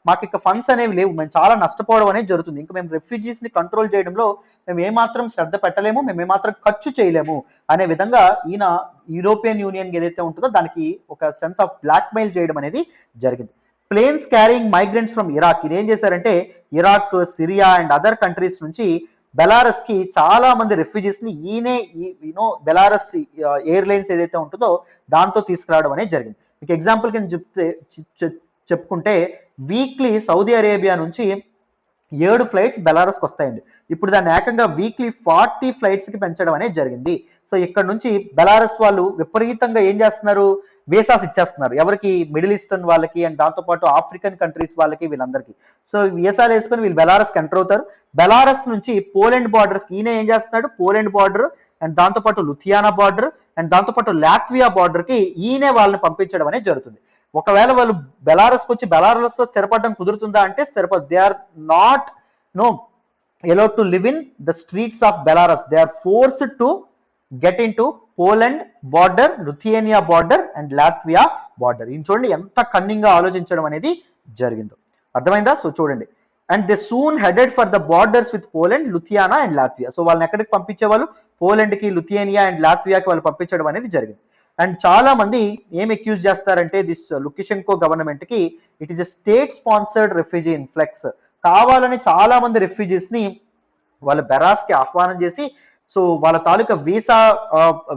మాకు ఇక ఫండ్స్ అనేవి లేవు. మేము చాలా నష్టపోవడం అనేది జరుగుతుంది. ఇంకా మేము రెఫ్యూజీస్ ని కంట్రోల్ చేయడంలో మేము ఏమాత్రం శ్రద్ధ పెట్టలేము, మేము ఏమాత్రం ఖర్చు చేయలేము అనే విధంగా ఈయన యూరోపియన్ యూనియన్ ఏదైతే ఉంటుందో దానికి ఒక సెన్స్ ఆఫ్ బ్లాక్ మెయిల్ చేయడం అనేది జరిగింది. Planes carrying migrants from Iraq, ఇది ఏం చేశారంటే Iraq, Syria and other countries నుంచి బెలారస్ కి చాలా మంది రెఫ్యూజీస్ ని ఈయనే బెలారస్ ఎయిర్లైన్స్ ఏదైతే ఉంటుందో దాంతో తీసుకురావడం అనేది జరిగింది. మీకు ఎగ్జాంపుల్ కింద చెప్పుకుంటే వీక్లీ సౌదీ అరేబియా నుంచి 7 ఫ్లైట్స్ బెలారస్కి వస్తాయండి. ఇప్పుడు దాన్ని ఏకంగా వీక్లీ 40 ఫ్లైట్స్ కి పెంచడం అనేది జరిగింది. సో ఇక్కడ నుంచి బెలారస్ వాళ్ళు విపరీతంగా ఏం చేస్తున్నారు, వీసాస్ ఇచ్చేస్తున్నారు. ఎవరికి? మిడిల్ ఈస్టర్న్ వాళ్ళకి అండ్ దాంతోపాటు ఆఫ్రికన్ కంట్రీస్ వాళ్ళకి, వీళ్ళందరికీ. సో వీసాలు వేసుకొని వీళ్ళు బెలారస్కి ఎంటర్ అవుతారు. బెలారస్ నుంచి పోలాండ్ బార్డర్స్ ఈయన ఏం చేస్తున్నాడు, పోలాండ్ బార్డర్ అండ్ దాంతోపాటు లుథియానా బార్డర్ అండ్ దాంతోపాటు లాట్వియా బార్డర్ కి ఈయనే వాళ్ళని పంపించడం అనేది జరుగుతుంది. ఒకవేళ వాళ్ళు బెలారస్కి వచ్చి బెలారస్ లో స్థిరపడడం కుదురుతుందా అంటే స్థిరపడ, they are not allowed to live in the streets of Belarus. They are forced to get into Poland border, Lithuania border and Latvia border. ఇది చూడండి ఎంత కన్నింగ్ గా ఆలోచించడం అనేది జరిగిందో, అర్థమైందా? సో చూడండి, and they soon headed for the borders with Poland, Ludhiana and Latvia. So వాళ్ళని ఎక్కడికి పంపించేవాళ్ళు? పోలాండ్ కి, లుథియానియా అండ్ లాత్వియాకి వాళ్ళు పంపించడం అనేది జరిగింది. అండ్ చాలా మంది ఏం అక్యూజ్ చేస్తారంటే దిస్ లుకషెంకో గవర్నమెంట్ కి it is a state sponsored refugee influx. కావాలని చాలా మంది రెఫ్యూజీస్ ని వాళ్ళ బెరాస్ కి ఆహ్వానం చేసి సో వాళ్ళ తాలూకా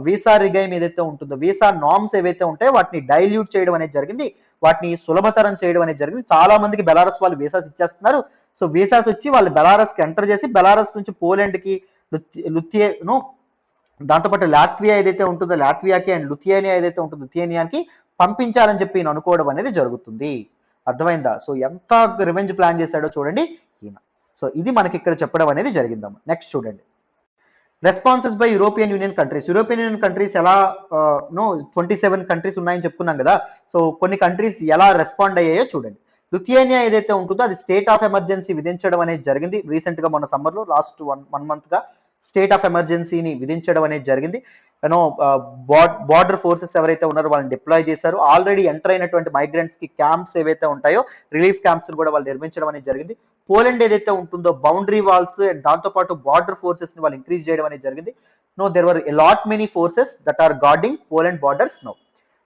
వీసా రిగైమ్ ఏదైతే ఉంటుందో, వీసా నార్మ్స్ ఏవైతే ఉంటాయో వాటిని డైల్యూట్ చేయడం అనేది జరిగింది, వాటిని సులభతరం చేయడం అనేది జరిగింది. చాలా మందికి బెలారస్ వాళ్ళు వీసాస్ ఇచ్చేస్తున్నారు. సో వీసాస్ వచ్చి వాళ్ళు బెలారస్ కి ఎంటర్ చేసి బెలారస్ నుంచి పోలాండ్ కి, దాంతోపాటు లాత్వియా ఏదైతే ఉంటుందో లాత్వియాకి అండ్ లుథియానియా ఏదైతే ఉంటుందో లుథియానియాకి పంపించాలని చెప్పి ఈయన అనుకోవడం అనేది జరుగుతుంది. అర్థమైందా? సో ఎంత రివెంజ్ ప్లాన్ చేశాడో చూడండి ఈయన. సో ఇది మనకి ఇక్కడ చెప్పడం అనేది జరిగిందమ్మా. నెక్స్ట్ చూడండి, responses by European union countries. European union countries ఎలా 27 కంట్రీస్ ఉన్నాయని చెప్పుకున్నాం కదా. సో కొన్ని కంట్రీస్ ఎలా రెస్పాండ్ అయ్యాయో చూడండి. లుథియానియా ఏదైతే ఉంటుందో అది స్టేట్ ఆఫ్ ఎమర్జెన్సీ విధించడం అనేది జరిగింది. రీసెంట్ గా మొన్న సమ్మర్ లో లాస్ట్ వన్ మంత్ గా స్టేట్ ఆఫ్ ఎమర్జెన్సీని విధించడం అనేది జరిగింది. బార్డర్ ఫోర్సెస్ ఎవరైతే ఉన్నారో వాళ్ళని డిప్లాయ్ చేశారు. ఆల్రెడీ ఎంటర్ అయినటువంటి మైగ్రెంట్స్ కి క్యాంప్స్ ఏవైతే ఉంటాయో రిలీఫ్ క్యాంప్స్ కూడా వాళ్ళు నిర్మించడం అనేది జరిగింది. పోలాండ్ ఏదైతే ఉంటుందో బౌండరీ వాల్స్ అండ్ దాంతోపాటు బార్డర్ ఫోర్సెస్ ని వాళ్ళు ఇంక్రీజ్ చేయడం అనేది జరిగింది. There were lot many forces that are guarding Poland borders now.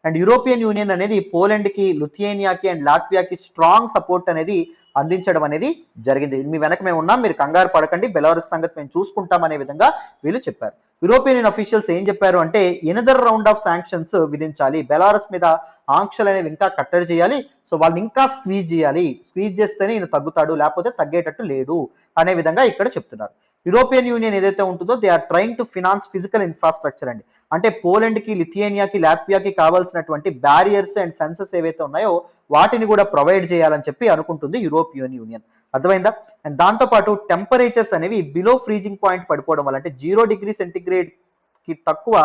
And European Union అనేది పోలాండ్ కి, లుథియానియాకి అండ్ లాత్వియాకి స్ట్రాంగ్ సపోర్ట్ అనేది అందించడం అనేది జరిగింది. మీ వెనక మేము ఉన్నాం, మీరు కంగారు పడకండి, బెలారస్ సంగతి మేము చూసుకుంటాం అనే విధంగా వీళ్ళు చెప్పారు. యూరోపియన్ యూనియన్ అఫీషియల్స్ ఏం చెప్పారు అంటే ఎనదర్ రౌండ్ ఆఫ్ శాంక్షన్స్ విధించాలి, బెలారస్ మీద ఆంక్షలు అనేవి ఇంకా కట్టడి చేయాలి. సో వాళ్ళని ఇంకా స్క్వీజ్ చేయాలి, స్క్వీజ్ చేస్తేనే ఈయన తగ్గుతాడు, లేకపోతే తగ్గేటట్టు లేడు అనే విధంగా ఇక్కడ చెప్తున్నారు. యూరోపియన్ యూనియన్ ఏదైతే ఉంటుందో they are trying to finance physical infrastructure అండి. అంటే పోలాండ్ కి, లిథియానియాకి, లాత్వియాకి కావాల్సినటువంటి బ్యారియర్స్ అండ్ ఫెన్సెస్ ఏవైతే ఉన్నాయో వాటిని కూడా ప్రొవైడ్ చేయాలని చెప్పి అనుకుంటుంది యూరోపియన్ యూనియన్. అర్థమైందా? అండ్ దాంతోపాటు టెంపరేచర్స్ అనేవి బిలో ఫ్రీజింగ్ పాయింట్ పడిపోవడం వల్ల, అంటే 0 డిగ్రీ సెంటిగ్రేడ్ కి తక్కువ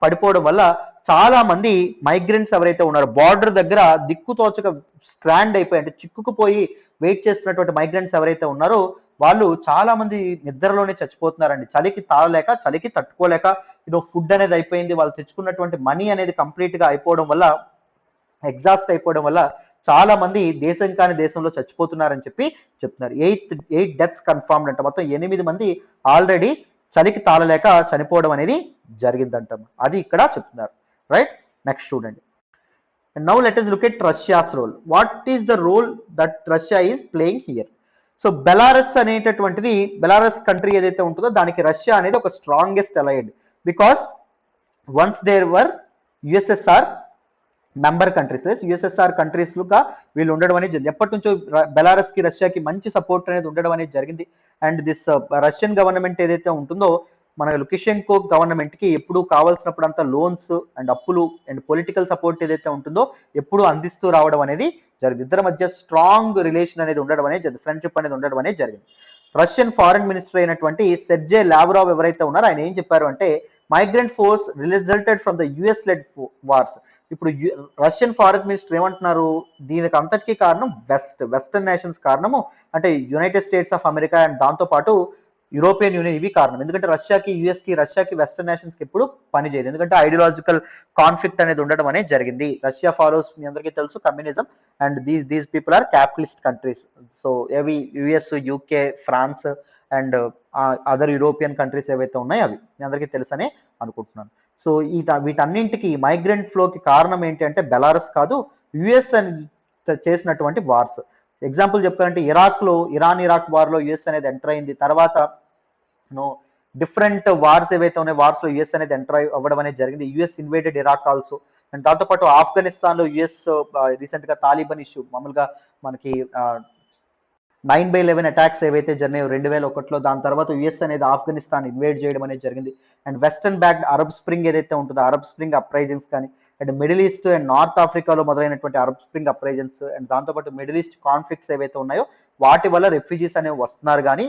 పడిపోవడం వల్ల చాలా మంది మైగ్రెంట్స్ ఎవరైతే ఉన్నారో బార్డర్ దగ్గర దిక్కుతోచక స్ట్రాండ్ అయిపోయి, అంటే చిక్కుకుపోయి వెయిట్ చేస్తున్నటువంటి మైగ్రెంట్స్ ఎవరైతే ఉన్నారో వాళ్ళు చాలా మంది నిద్రలోనే చచ్చిపోతున్నారండి. చలికి తాళలేక, చలికి తట్టుకోలేక, ఫుడ్ అనేది అయిపోయింది, వాళ్ళు తెచ్చుకున్నటువంటి మనీ అనేది కంప్లీట్ గా అయిపోవడం వల్ల, ఎగ్జాస్ట్ అయిపోవడం వల్ల చాలా మంది దేశం కాని దేశంలో చచ్చిపోతున్నారని చెప్పి చెప్తున్నారు. 8 డెత్స్ కన్ఫర్మ్డ్ అంట. మొత్తం 8 మంది ఆల్రెడీ చలికి తాళలేక చనిపోవడం అనేది జరిగిందంట. అది ఇక్కడ చెప్తున్నారు. రైట్, నెక్స్ట్ చూడండి. And now let us look at Russia's role. What is the role that Russia is playing here? So Belarus అనేటటువంటిది, బెలారస్ కంట్రీ ఏదైతే ఉంటుందో దానికి రష్యా అనేది ఒక strongest allied, because once there were USSR member countries, USSR countries లుగా వీళ్ళు ఉండడం అనేది జరిగింది. ఎప్పటి నుంచో బెలారస్ కి, రష్యాకి మంచి సపోర్ట్ అనేది ఉండడం అనేది జరిగింది. అండ్ దిస్ రష్యన్ గవర్నమెంట్ ఏదైతే ఉంటుందో మన లుకషెంకో గవర్నమెంట్ కి ఎప్పుడు కావాల్సినప్పుడు అంతా లోన్స్ అండ్ అప్పులు అండ్ పొలిటికల్ సపోర్ట్ ఏదైతే ఉంటుందో ఎప్పుడు అందిస్తూ రావడం అనేది జరిగింది. ఇద్దరి మధ్య స్ట్రాంగ్ రిలేషన్ అనేది ఉండడం అనేది జరిగింది, ఫ్రెండ్షిప్ అనేది ఉండడం అనేది జరిగింది. రష్యన్ ఫారెన్ మినిస్టర్ అయినటువంటి సెర్జే లావ్రావ్ ఎవరైతే ఉన్నారో ఆయన ఏం చెప్పారు అంటే migrant force resulted from the US led wars. ఇప్పుడు రష్యన్ ఫారెన్ మినిస్టర్ ఏమంటున్నారు, దీనికి అంతటికీ కారణం వెస్టర్న్ నేషన్స్ కారణము, అంటే United States of America and దాంతో పాటు యూరోపియన్ యూనియన్ ఇవి కారణం. ఎందుకంటే రష్యాకి వెస్టర్న్ నేషన్స్ కి ఎప్పుడు పని చేయదు, ఎందుకంటే ఐడియాలజికల్ కాన్ఫ్లిక్ట్ అనేది ఉండడం అనేది జరిగింది. రష్యా ఫాలోస్ మీ అందరికీ తెలుసు communism, and these people are capitalist countries. So ఏవి US, UK, France and other European countries ఏవైతే ఉన్నాయో అవి మీ అందరికీ తెలుసనే అనుకుంటున్నాను. సో వీటన్నింటికి మైగ్రెంట్ ఫ్లోకి కారణం ఏంటి అంటే బెలారస్ కాదు, యుఎస్ అని చేసినటువంటి వార్స్. ఎగ్జాంపుల్ చెప్పాలంటే ఇరాక్ వార్లో యుఎస్ అనేది ఎంటర్ అయింది. తర్వాత డిఫరెంట్ వార్స్ ఏవైతే ఉన్నాయి వార్స్ లో యుఎస్ అనేది ఎంటర్ అవ్వడం అనేది జరిగింది. US invaded Iraq also. And దాంతోపాటు ఆఫ్ఘనిస్తాన్ లో యుఎస్ రీసెంట్ గా తాలిబాన్ ఇష్యూ, మామూలుగా మనకి 9/11 అటాక్స్ ఏవైతే జరిగాయో 2001లో, దాని తర్వాత యుఎస్ అనేది ఆఫ్ఘనిస్తాన్ ఇన్వేట్ చేయడం అనేది జరిగింది. And western backed Arab spring ఏదైతే ఉంటుందో అరబ్ స్ప్రింగ్ అప్రైజింగ్స్ కానీ, and middle east and north ఆఫ్రికాలో మొదలైనటువంటి అరబ్ స్ప్రింగ్ అప్రైజన్స్, అండ్ దాంతోపాటు మిడిల్ ఈస్ట్ కాన్ఫ్లిక్ట్స్ ఏవైతే ఉన్నాయో వాటి వల్ల రెఫ్యూజీస్ అనేవి వస్తున్నారు, కానీ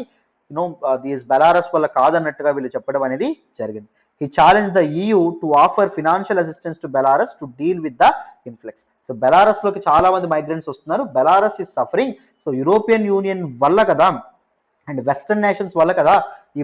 దీస్ బెలారస్ వల్ల కాదన్నట్టుగా వీళ్ళు చెప్పడం అనేది జరిగింది. He challenged the EU to offer financial assistance to Belarus to deal with the influx. So Belarus లోకి చాలా మంది మైగ్రెంట్స్ వస్తున్నారు, Belarus is suffering. So European union వల్ల కదా అండ్ వెస్టర్న్ నేషన్స్ వల్ల కదా ఈ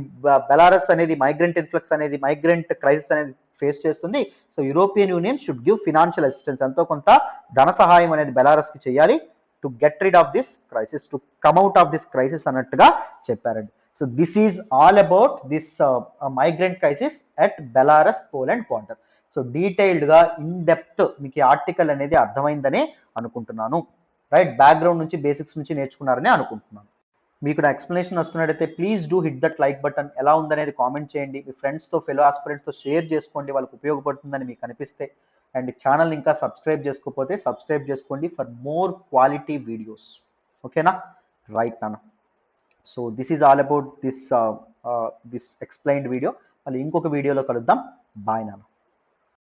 బెలారస్ అనేది మైగ్రెంట్ ఇన్ఫ్లక్స్ అనేది మైగ్రెంట్ క్రైసిస్ అనేది ఫేస్ చేస్తుంది. So European union should give financial assistance, ఎంతో కొంత ధన సహాయం అనేది బెలారస్ కి చేయాలి to get rid of this crisis, to come out of this crisis అన్నట్టుగా చెప్పారండి. So this is all about this migrant crisis at Belarus Poland border. So detailed గా ఇన్ డెప్త్ మీకు ఈ ఆర్టికల్ అనేది అర్థమైందనే అనుకుంటున్నాను. రైట్, బ్యాక్గ్రౌండ్ నుంచి basics నుంచి నేర్చుకున్నారని అనుకుంటున్నాను. మీకు నా ఎక్స్ప్లెనేషన్ వస్తున్నట్టయితే please do hit that like button. ఎలా ఉందనేది కామెంట్ చేయండి, మీ ఫ్రెండ్స్తో ఫెలో ఆస్పిరెంట్స్తో షేర్ చేసుకోండి, వాళ్ళకి ఉపయోగపడుతుందని మీకు అనిపిస్తే. అండ్ ఛానల్ ఇంకా సబ్స్క్రైబ్ చేసుకోకపోతే సబ్స్క్రైబ్ చేసుకోండి ఫర్ మోర్ క్వాలిటీ వీడియోస్. ఓకేనా? రైట్ నాన్న. So this is all about this explained video. మళ్ళీ ఇంకొక వీడియోలో కలుద్దాం. బాయ్ నాన్న.